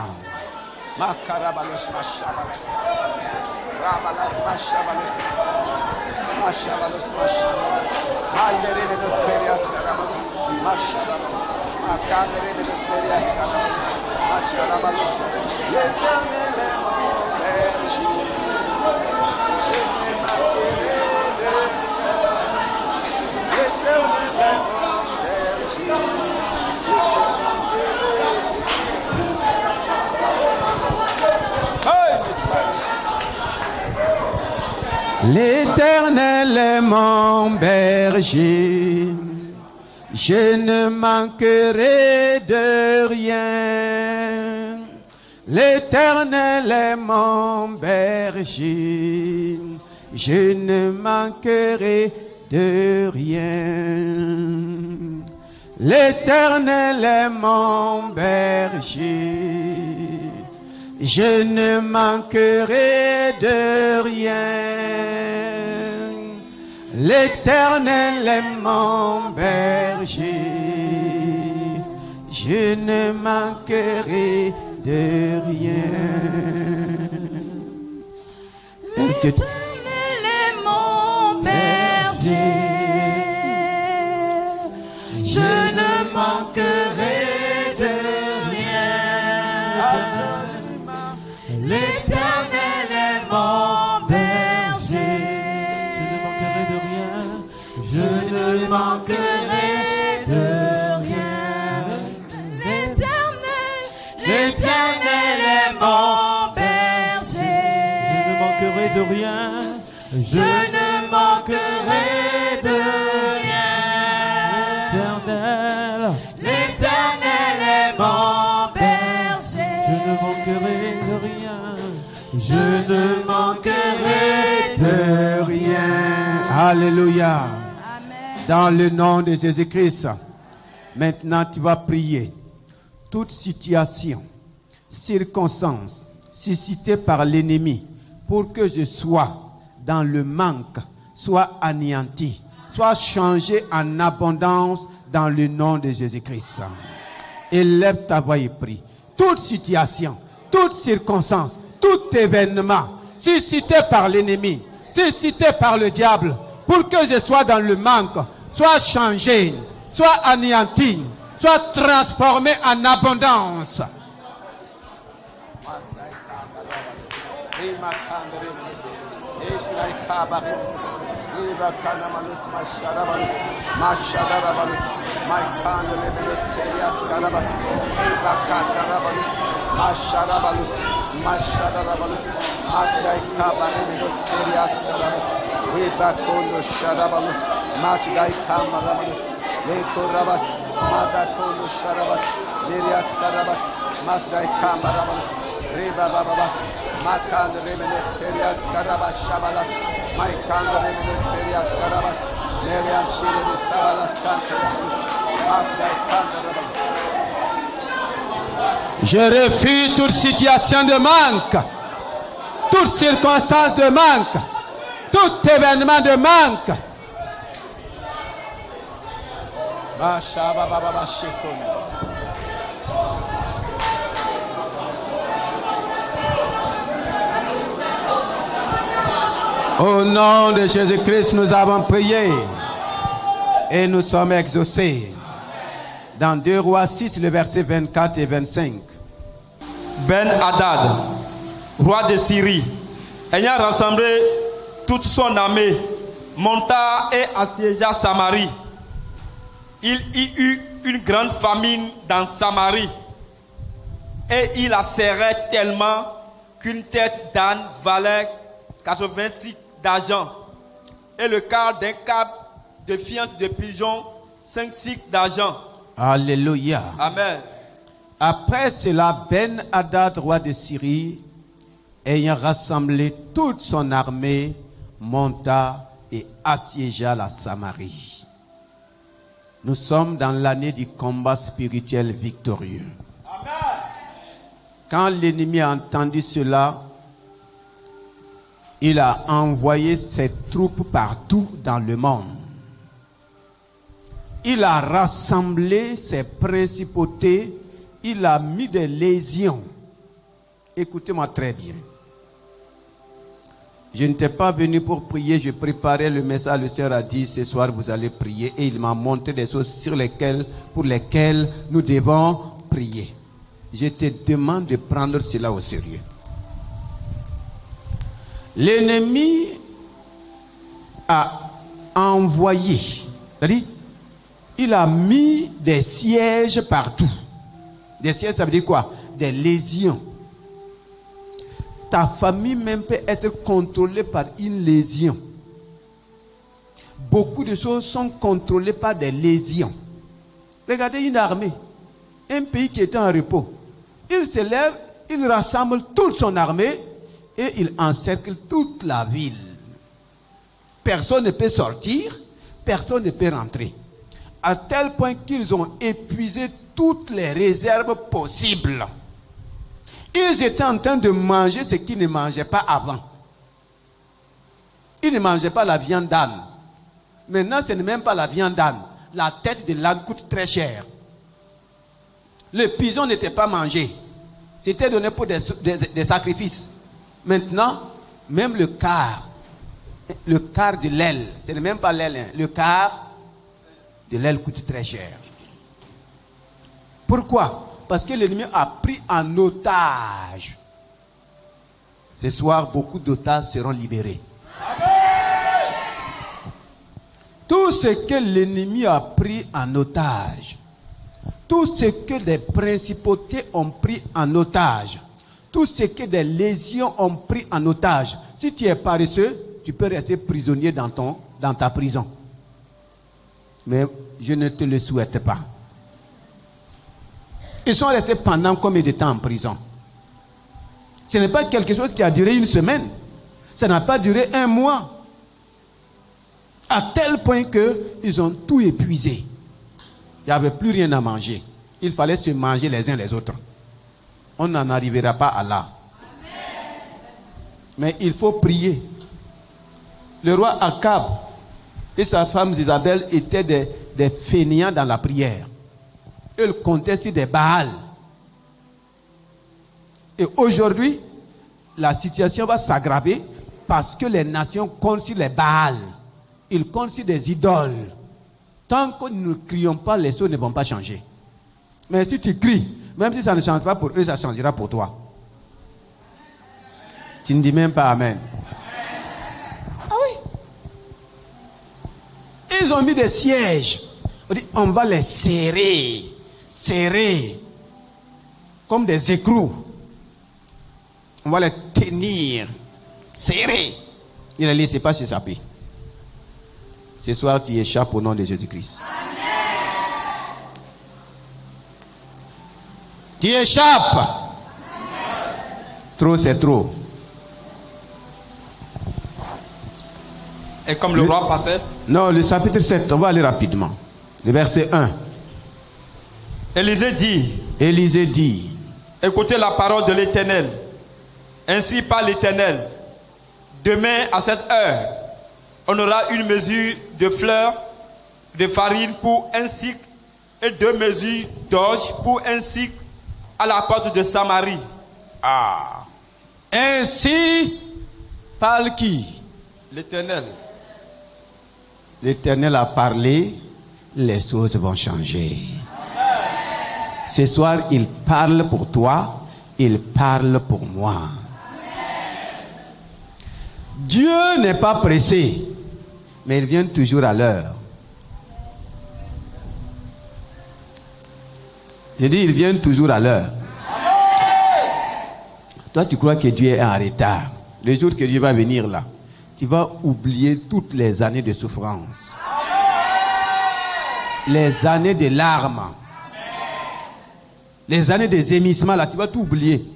L'Éternel est mon berger, je ne manquerai de rien. L'Éternel est mon berger, je ne manquerai de rien. L'Éternel est mon berger, je ne manquerai de rien. L'Éternel est mon berger, je ne manquerai de rien. L'Éternel est mon berger, je ne manquerai de rien. L'Éternel est mon berger, je ne manquerai de rien. L'Éternel est mon berger, je ne manquerai de rien. je ne manquerai de rien. L'Éternel est mon berger, Je ne manquerai de rien. je ne manquerai de De rien. Alléluia. Dans le nom de Jésus-Christ. Maintenant, tu vas prier. Toute situation, circonstance suscitée par l'ennemi pour que je sois dans le manque, soit anéanti, soit changé en abondance dans le nom de Jésus-Christ. Élève ta voix et prie. Toute situation, toute circonstance, tout événement suscité par l'ennemi, suscité par le diable, pour que je sois dans le manque, soit changé, soit anéanti, soit transformé en abondance. Masdai Kabari, Riva Kanamalus, Masharabalu, Masharabalu, Maikan, Rebelus, Perias Karaba, Riva Katarabalu, Masharabalu, Masharabalu, Masdai Kabari, Perias Karaba, Riva Kondo Sharabalu, Masdai Kamarabalu, Leko Rabat, Madakondo Sharabat, Perias Karaba, Masdai Kamarabalu, Riva Baba, Makan, Rebelus, Perias Karaba, Shabala, Maikan, Rebelus, Perias Karaba, Meriam Shiri, Sabalas Kantaras, Masdai Kamarabalu. Je refuse toute situation de manque, toute circonstance de manque, tout événement de manque. Au nom de Jésus-Christ, nous avons prié et nous sommes exaucés. Dans 2 Rois 6, le verset 24 et 25. Ben-Hadad, roi de Syrie, ayant rassemblé toute son armée, monta et assiégea Samarie. Il y eut une grande famine dans Samarie, et il la serrait tellement qu'une tête d'âne valait 86 d'argent, et le quart d'un cap de fiente de pigeon 5 cycles d'argent. Alléluia. Amen. Après cela, Ben-Hadad, roi de Syrie, ayant rassemblé toute son armée, monta et assiégea la Samarie. Nous sommes dans l'année du combat spirituel victorieux. Amen. Quand l'ennemi a entendu cela, il a envoyé ses troupes partout dans le monde. Il a rassemblé ses principautés, il a mis des légions. Écoutez-moi très bien. Je n'étais pas venu pour prier, je préparais le message. Le Seigneur a dit, ce soir vous allez prier. Et il m'a montré des choses pour lesquelles nous devons prier. Je te demande de prendre cela au sérieux. L'ennemi a envoyé, c'est-à-dire, il a mis des sièges partout. Des sièges, ça veut dire quoi? Des légions. Ta famille même peut être contrôlée par une légion. Beaucoup de choses sont contrôlées par des légions. Regardez une armée, un pays qui est en repos. Il se lève, il rassemble toute son armée et il encercle toute la ville. Personne ne peut sortir, personne ne peut rentrer. À tel point qu'ils ont épuisé toutes les réserves possibles. Ils étaient en train de manger ce qu'ils ne mangeaient pas avant. Ils ne mangeaient pas la viande d'âne. Maintenant, ce n'est même pas la viande d'âne. La tête de l'âne coûte très cher. Le pigeon n'était pas mangé. C'était donné pour des sacrifices. Maintenant, même le quart de l'aile, ce n'est même pas l'aile, hein, le quart de l'aile coûte très cher. Pourquoi? Parce que l'ennemi a pris en otage. Ce soir, beaucoup d'otages seront libérés. Amen. Tout ce que l'ennemi a pris en otage, tout ce que des principautés ont pris en otage, tout ce que des légions ont pris en otage, si tu es paresseux, tu peux rester prisonnier dans ta prison. Mais je ne te le souhaite pas. Ils sont restés pendant combien de temps en prison? Ce n'est pas quelque chose qui a duré une semaine. Ça n'a pas duré un mois. À tel point qu'ils ont tout épuisé. Il n'y avait plus rien à manger. Il fallait se manger les uns les autres. On n'en arrivera pas à là. Mais il faut prier. Le roi Akab et sa femme Isabelle étaient des fainéants dans la prière. Ils comptaient sur des Baals. Et aujourd'hui, la situation va s'aggraver parce que les nations comptent sur les Baals. Ils comptent sur des idoles. Tant que nous ne crions pas, les choses ne vont pas changer. Mais si tu cries, même si ça ne change pas pour eux, ça changera pour toi. Tu ne dis même pas Amen. Ils ont mis des sièges. On dit, on va les serrer. Serrer. Comme des écrous. On va les tenir. Serrer. Il a laissé pas s'échapper. Ce soir, tu échappes au nom de Jésus-Christ. Tu échappes. Amen. Trop, c'est trop. Et comme le roi passait. Non, le chapitre 7, on va aller rapidement. Le verset 1. Élisée dit, écoutez la parole de l'Éternel. Ainsi parle l'Éternel. Demain à cette heure, on aura une mesure de fleurs de farine pour un cycle et 2 mesures d'orge pour un cycle à la porte de Samarie. Ah. Ainsi parle qui? L'Éternel. L'Éternel a parlé, les choses vont changer. Ce soir, il parle pour toi, il parle pour moi. Dieu n'est pas pressé, mais il vient toujours à l'heure. Je dis, il vient toujours à l'heure. Toi, tu crois que Dieu est en retard. Le jour que Dieu va venir là, tu vas oublier toutes les années de souffrance. Les années de larmes. Les années des émissements là, tu vas tout oublier.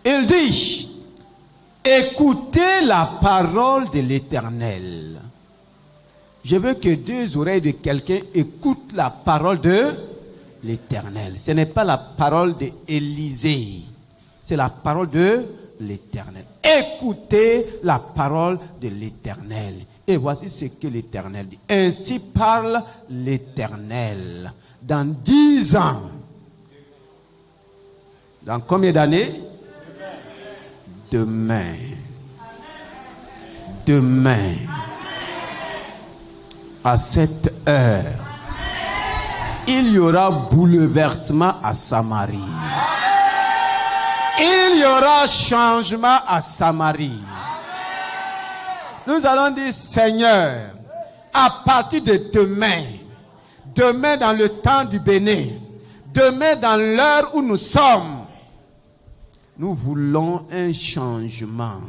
Il dit, écoutez la parole de l'Éternel. Je veux que 2 oreilles de quelqu'un écoutent la parole de l'Éternel. Ce n'est pas la parole d'Élisée, c'est la parole de l'Éternel. Écoutez la parole de l'Éternel. Et voici ce que l'Éternel dit. Ainsi parle l'Éternel. Dans 10 ans. Dans combien d'années? Demain. Demain. À cette heure. Il y aura bouleversement à Samarie. Il y aura changement à Samarie. Nous allons dire, Seigneur, à partir de demain, demain dans le temps du Bénin, demain dans l'heure où nous sommes, nous voulons un changement.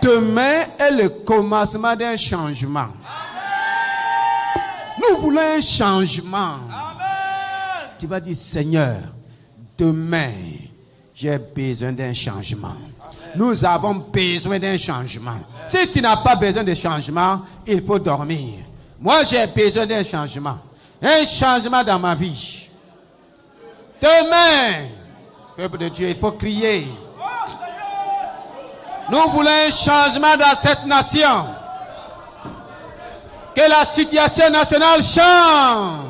Demain est le commencement d'un changement. Nous voulons un changement. Tu vas dire, Seigneur, demain, j'ai besoin d'un changement. Nous avons besoin d'un changement. Si tu n'as pas besoin de changement, il faut dormir. Moi, j'ai besoin d'un changement. Un changement dans ma vie. Demain, peuple de Dieu, il faut crier. Nous voulons un changement dans cette nation. Que la situation nationale change.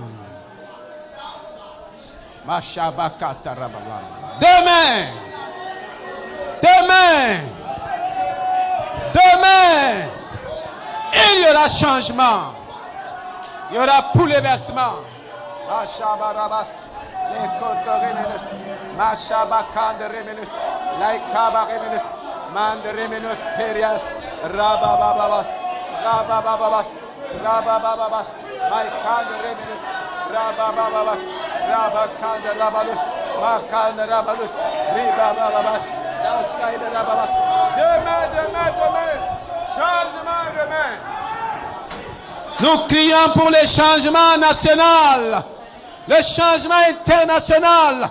Demain. Demain, il y aura changement. Il y aura bouleversement. Demain. Changement demain. Nous crions pour le changement national, le changement international.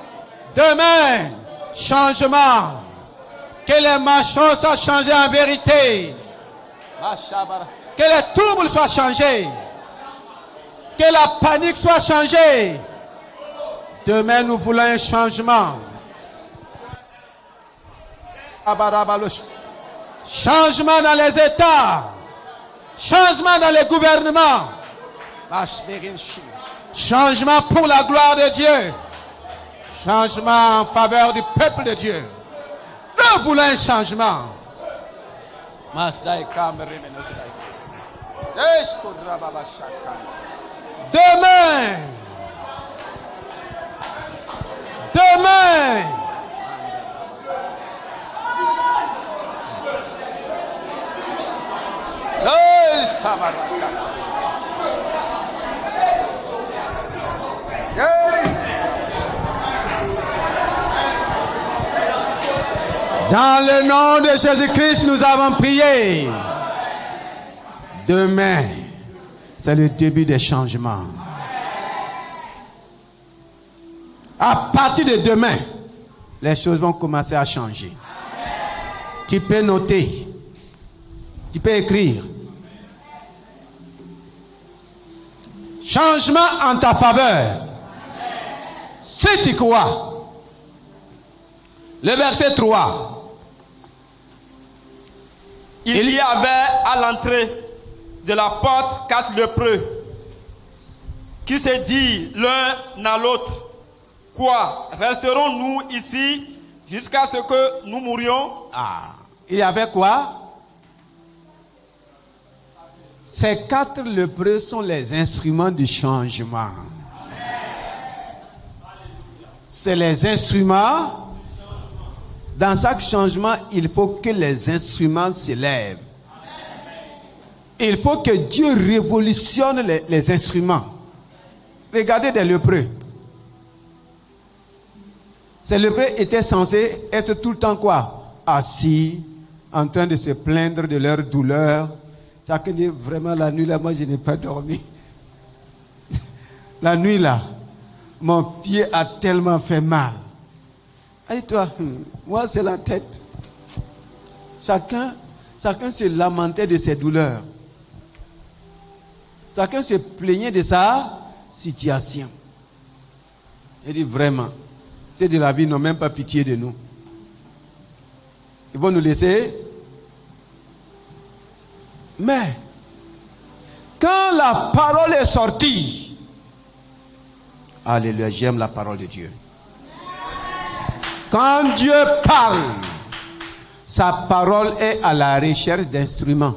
Demain, changement. Que les machins soient changés en vérité. Que les troubles soient changés. Que la panique soit changée. Demain, nous voulons un changement. Changement dans les États. Changement dans les gouvernements. Changement pour la gloire de Dieu. Changement en faveur du peuple de Dieu. Nous voulons un changement. Demain. Dans le nom de Jésus-Christ, nous avons prié. Demain, c'est le début des changements. À partir de demain, les choses vont commencer à changer. Tu peux noter. Tu peux écrire. Changement en ta faveur. Si tu crois. Le verset 3. Il y avait à l'entrée de la porte 4 lépreux qui se disent l'un à l'autre: quoi, resterons-nous ici jusqu'à ce que nous mourions? Il y avait quoi? Ces 4 lépreux sont les instruments du changement. C'est les instruments. Dans chaque changement, il faut que les instruments s'élèvent. Il faut que Dieu révolutionne les instruments. Regardez des lépreux. Ces lépreux étaient censés être tout le temps quoi? Assis, en train de se plaindre de leur douleur. Chacun dit vraiment la nuit là, moi je n'ai pas dormi. La nuit là, mon pied a tellement fait mal. Et toi, moi c'est la tête. Chacun se lamentait de ses douleurs. Chacun se plaignait de sa situation. Il dit vraiment, c'est de la vie, ils n'ont même pas pitié de nous. Ils vont nous laisser. Mais, quand la parole est sortie, alléluia, j'aime la parole de Dieu. Quand Dieu parle, sa parole est à la recherche d'instruments.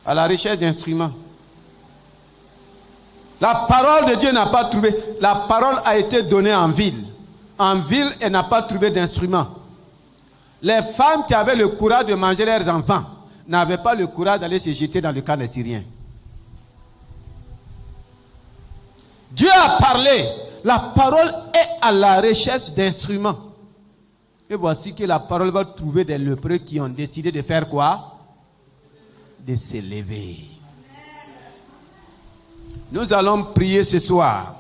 À la recherche d'instruments. La parole de Dieu n'a pas trouvé. La parole a été donnée en ville. En ville, elle n'a pas trouvé d'instruments. Les femmes qui avaient le courage de manger leurs enfants n'avaient pas le courage d'aller se jeter dans le camp des Syriens. Dieu a parlé. La parole est à la recherche d'instruments. Et voici que la parole va trouver des lépreux qui ont décidé de faire quoi? De s'élever. Nous allons prier ce soir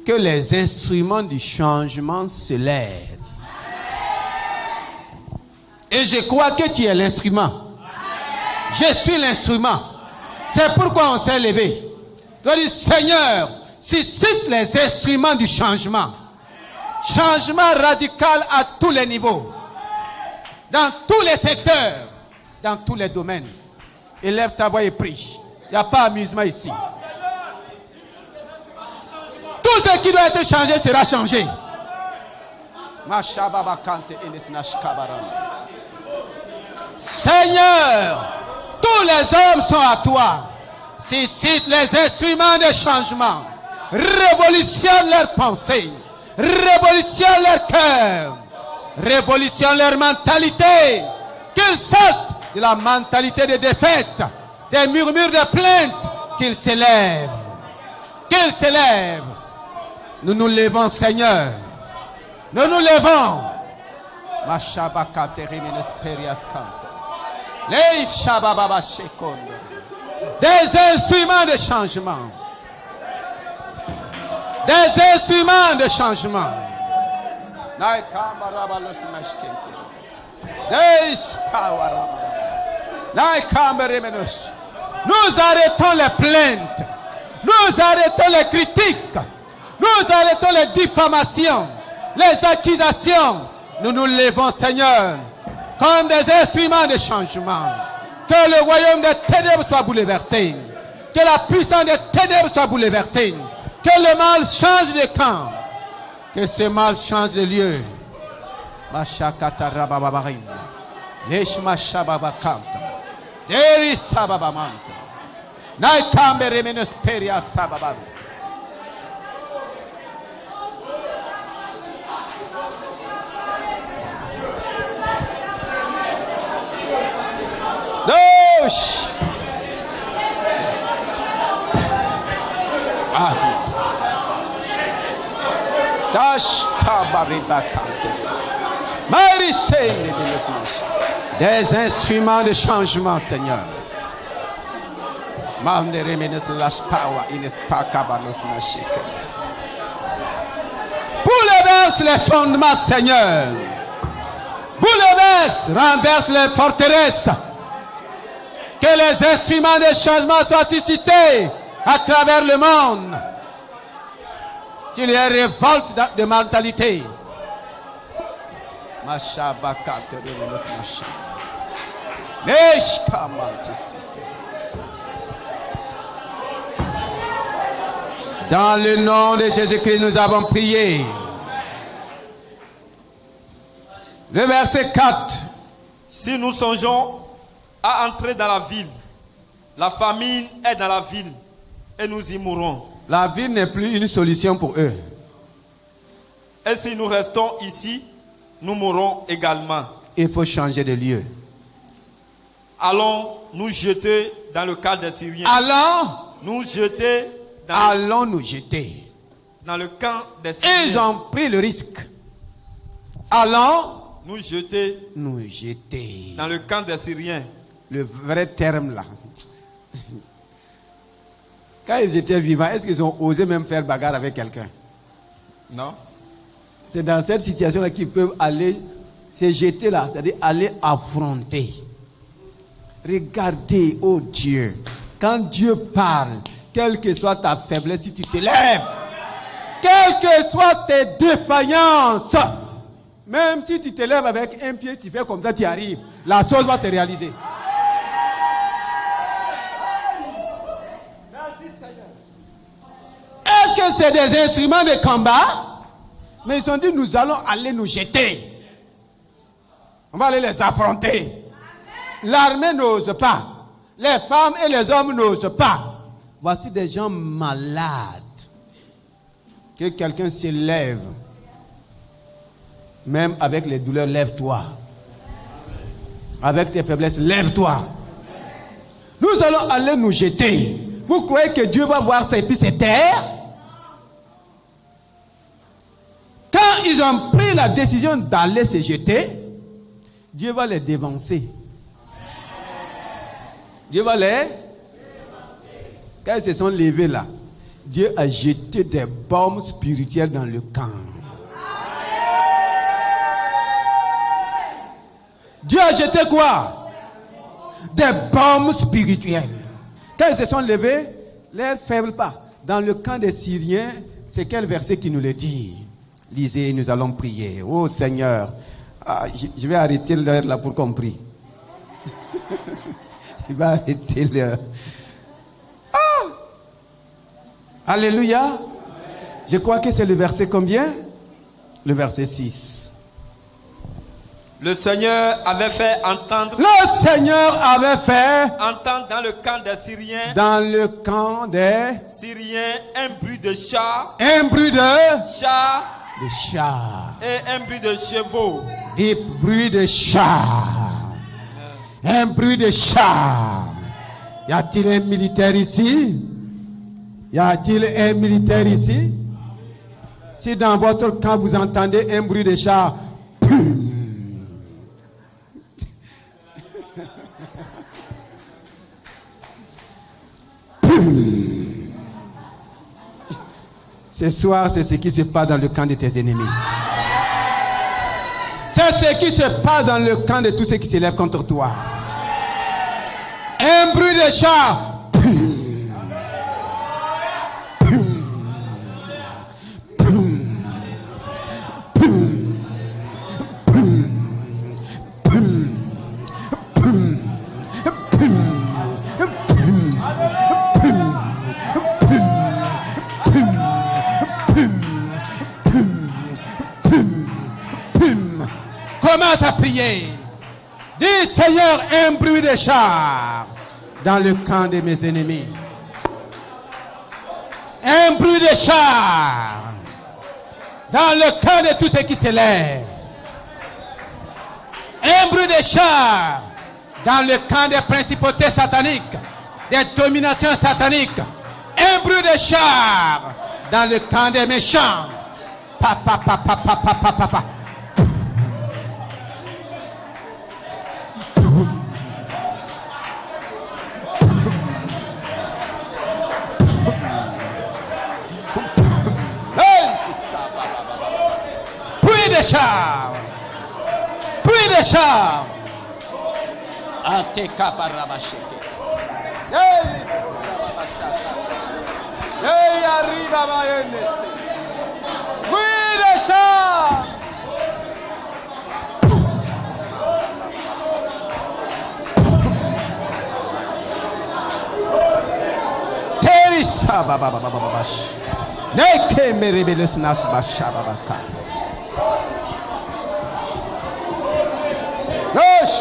que les instruments du changement se lèvent. Et je crois que tu es l'instrument. Je suis l'instrument. C'est pourquoi on s'est levé. Je dis, Seigneur, suscite les instruments du changement. Changement radical à tous les niveaux. Dans tous les secteurs. Dans tous les domaines. Élève ta voix et prie. Il n'y a pas amusement ici. Tout ce qui doit être changé sera changé. Seigneur, tous les hommes sont à toi. Suscite les instruments de changement. Révolutionne leurs pensées. Révolutionne leur cœur. Révolutionne leur mentalité. Qu'ils sortent de la mentalité de défaite, des murmures de plainte, qu'ils s'élèvent. Qu'ils s'élèvent. Nous nous levons, Seigneur. Nous nous levons. Des instruments de changement. Des instruments de changement. Nous arrêtons les plaintes. Nous arrêtons les critiques. Nous arrêtons les diffamations, les accusations. Nous nous levons, Seigneur, comme des instruments de changement. Que le royaume des ténèbres soit bouleversé. Que la puissance des ténèbres soit bouleversée. Que le mal change de camp. Que ce mal change de lieu. Ouch. Ah. Tash kabariba kante. Marisé. Des instruments de changement, Seigneur. Bouleverse les fondements, Seigneur. Bouleverse, renverse les forteresses. Que les instruments de changement soient suscités à travers le monde. Qu'il y ait révolte de mentalité. Dans le nom de Jésus-Christ, nous avons prié. Le verset 4. Si nous songeons à entrer dans la ville, la famine est dans la ville et nous y mourrons. La ville n'est plus une solution pour eux. Et si nous restons ici, nous mourrons également. Il faut changer de lieu. Allons nous jeter dans le camp des Syriens. Allons nous jeter dans le camp des Syriens. Ils ont pris le risque. Allons nous jeter dans le camp des Syriens. Le vrai terme là. Quand ils étaient vivants, est-ce qu'ils ont osé même faire bagarre avec quelqu'un? Non. C'est dans cette situation-là qu'ils peuvent aller se jeter là, c'est-à-dire aller affronter. Regardez, oh Dieu, quand Dieu parle, quelle que soit ta faiblesse, si tu te lèves, quelles que soient tes défaillances, même si tu te lèves avec un pied, tu fais comme ça, tu arrives, la chose va te réaliser. Est-ce que c'est des instruments de combat? Mais ils ont dit, nous allons aller nous jeter. On va aller les affronter. L'armée n'ose pas. Les femmes et les hommes n'osent pas. Voici des gens malades. Que quelqu'un se lève. Même avec les douleurs, lève-toi. Avec tes faiblesses, lève-toi. Nous allons aller nous jeter. Vous croyez que Dieu va voir ça et puis c'est terre? Quand ils ont pris la décision d'aller se jeter, Dieu va les dévancer. Dieu va les... Quand ils se sont levés là, Dieu a jeté des bombes spirituelles dans le camp. Dieu a jeté quoi? Des bombes spirituelles. Quand ils se sont levés, l'air faible pas. Dans le camp des Syriens, c'est quel verset qui nous le dit? Lisez, nous allons prier. Oh Seigneur, je vais arrêter l'heure là pour qu'on prie. Je vais arrêter l'heure. Alléluia. Je crois que c'est le verset combien? Le verset 6. Le Seigneur avait fait entendre. Le Seigneur avait fait entendre dans le camp des Syriens. Dans le camp des Syriens, un bruit de chars. Un bruit de chars. De chars. Et un bruit de chevaux. Des bruits de chars. Un bruit de chars. Y a-t-il un militaire ici? Y a-t-il un militaire ici? Si dans votre camp vous entendez un bruit de chars, ce soir, c'est ce qui se passe dans le camp de tes ennemis. C'est ce qui se passe dans le camp de tous ceux qui se lèvent contre toi. Un bruit de char. Commence à prier. Dis Seigneur, un bruit de char dans le camp de mes ennemis. Un bruit de char dans le camp de tous ceux qui se lèvent. Un bruit de char dans le camp des principautés sataniques, des dominations sataniques. Un bruit de char dans le camp des méchants. Papa, papa, papa, papa, papa. Bruit de char. Bruit de char. Ateka barabasheke. Hey, arriba Bayenes. Bruit de char. Terisa baba baba baba bash. Neke merebeles nas basha babaka. Nosh.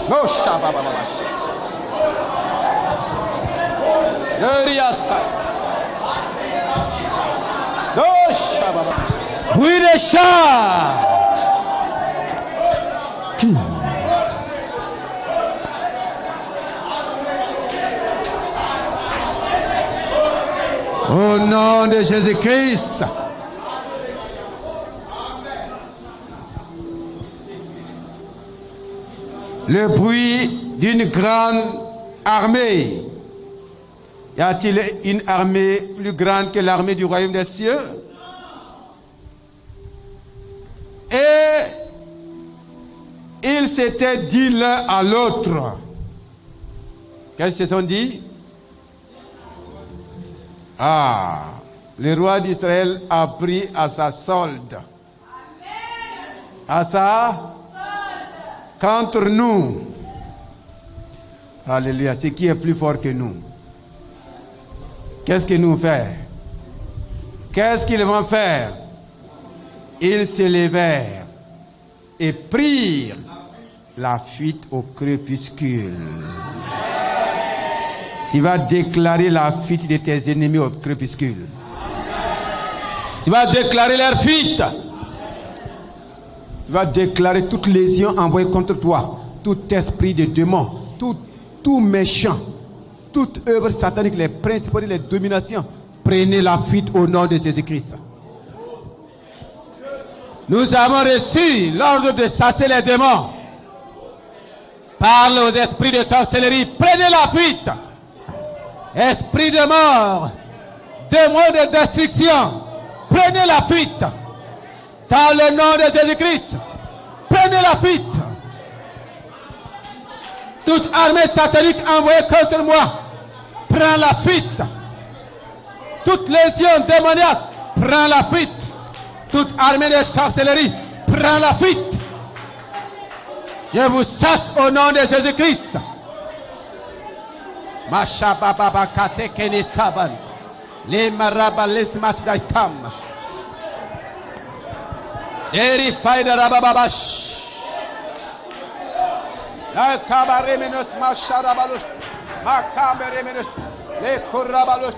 Nosh baba baba bash. Yeriasa. Nosh baba. Bruit de char. Au nom de Jésus-Christ. Le bruit d'une grande armée. Y a-t-il une armée plus grande que l'armée du royaume des cieux? Et ils s'étaient dit l'un à l'autre. Qu'est-ce qu'ils se sont dit? Ah, le roi d'Israël a pris à sa solde. À sa solde. Contre nous. Alléluia. C'est qui est plus fort que nous. Qu'est-ce qu'ils nous font? Qu'est-ce qu'ils vont faire? Ils se levèrent et prirent la fuite au crépuscule. Tu vas déclarer la fuite de tes ennemis au crépuscule. Tu vas déclarer leur fuite. Tu vas déclarer toute lésion envoyée contre toi. Tout esprit de démon. Tout méchant. Toute œuvre satanique, les principautés, les dominations. Prenez la fuite au nom de Jésus-Christ. Nous avons reçu l'ordre de chasser les démons. Parle aux esprits de sorcellerie. Prenez la fuite. Esprit de mort, démons de destruction, prenez la fuite. Dans le nom de Jésus-Christ, prenez la fuite. Toute armée satanique envoyée contre moi, prends la fuite. Toute légion démoniaque, prends la fuite. Toute armée de sorcellerie, prends la fuite. Je vous chasse au nom de Jésus-Christ. Mashababa kate kene saban. Les maraba les masdaikam. Eri faida rababash. La kabare menos masharabalus. Makabere menos. Les kurabalus.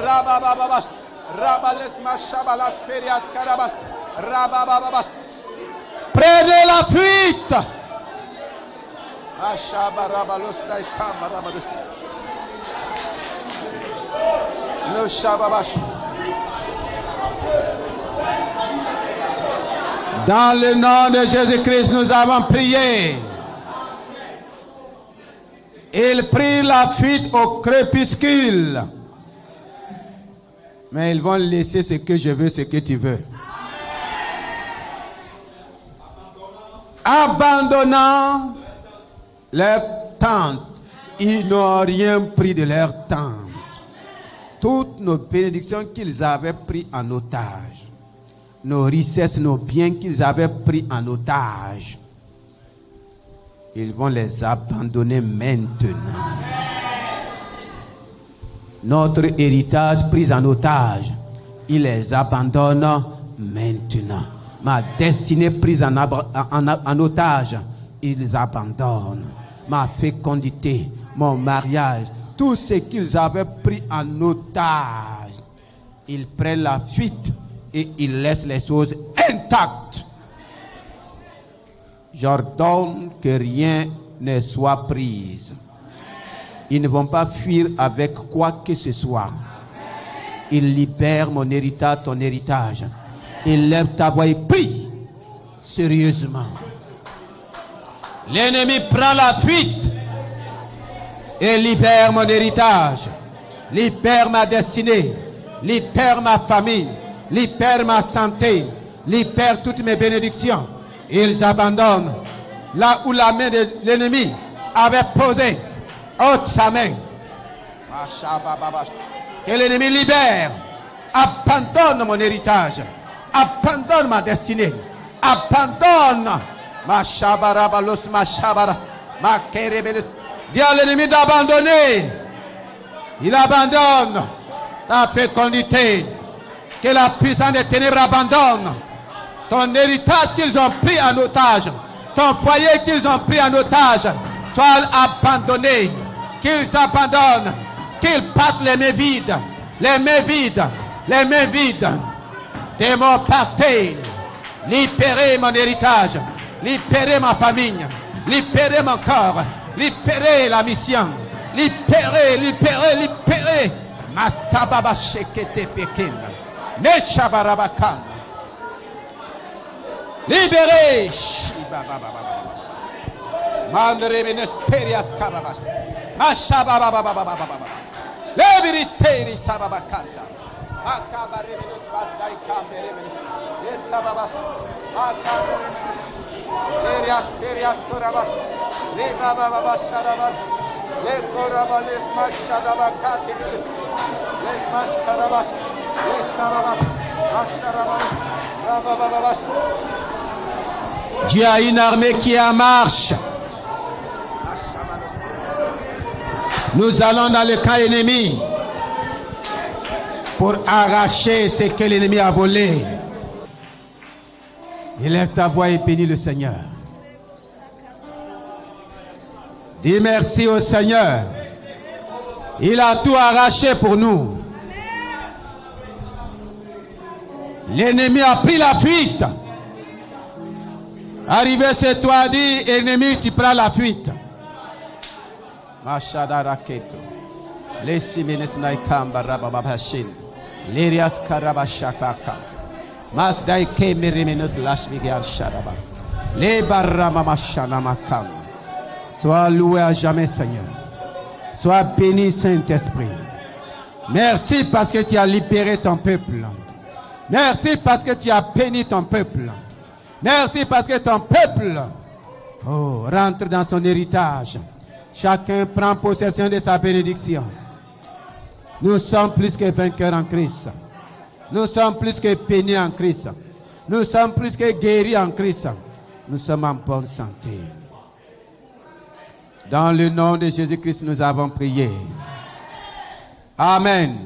Rabababash. Rabales mashabalas perias karabas. Rabababash. Prenez la fuite. Mashabarabalus daikam rabalus. Dans le nom de Jésus-Christ, nous avons prié. Ils prirent la fuite au crépuscule. Mais ils vont laisser ce que je veux, ce que tu veux. Abandonnant leur tente, ils n'ont rien pris de leur tente. Toutes nos bénédictions qu'ils avaient pris en otage, nos richesses, nos biens qu'ils avaient pris en otage, ils vont les abandonner maintenant. Notre héritage pris en otage, ils les abandonnent maintenant. Ma destinée prise en otage, ils les abandonnent. Ma fécondité, mon mariage, tout ce qu'ils avaient pris en otage, ils prennent la fuite et ils laissent les choses intactes. J'ordonne que rien ne soit pris. Ils ne vont pas fuir avec quoi que ce soit. Ils libèrent mon héritage, ton héritage. Ils lèvent ta voix et prie sérieusement. L'ennemi prend la fuite et libère mon héritage, libère ma destinée, libère ma famille, libère ma santé, libère toutes mes bénédictions. Ils abandonnent là où la main de l'ennemi avait posé. Ôte sa main. Que l'ennemi libère. Abandonne mon héritage. Abandonne ma destinée. Abandonne ma shabarabalos, ma shabara, ma kerebelus. Dis à l'ennemi d'abandonner. Il abandonne ta fécondité. Que la puissance des ténèbres abandonne ton héritage qu'ils ont pris en otage. Ton foyer qu'ils ont pris en otage. Soit abandonné. Qu'ils abandonnent. Qu'ils partent les mains vides. Les mains vides. Les mains vides. Démons, partez. Libérez mon héritage. Libérez ma famille. Libérez mon corps. Libérez la mission. Libérez, libérez, libérez. Mastababa shekete pekin. Meshabarabakan. Libérez. Mandre menes perias kababas. Mashabababababababa. Libérez seri sababakanda. Akabare menes basdai kamere menes. Yesababas. Akabare perias korabas. Libabababas sharabat. Le korabales mashadabakate. Les mashkarabas. Yesababas. Masharabat. Rababababas. Dieu a une armée qui est en marche. Nous allons dans le camp ennemi pour arracher ce que l'ennemi a volé. Élève ta voix et bénis le Seigneur. Dis merci au Seigneur. Il a tout arraché pour nous. L'ennemi a pris la fuite. Arrivé chez toi, dis, ennemi, tu prends la fuite. Mashada raketo. Les simenes naikamba rababashin. Lerias karabashakaka. Masdai kemeremenos lashmigal sharaba. Les baramamashanamakam. Sois loué à jamais, Seigneur. Sois béni, Saint-Esprit. Merci parce que tu as libéré ton peuple. Merci parce que tu as béni ton peuple. Merci parce que ton peuple rentre dans son héritage. Chacun prend possession de sa bénédiction. Nous sommes plus que vainqueurs en Christ. Nous sommes plus que bénis en Christ. Nous sommes plus que guéris en Christ. Nous sommes en bonne santé. Dans le nom de Jésus-Christ, nous avons prié. Amen.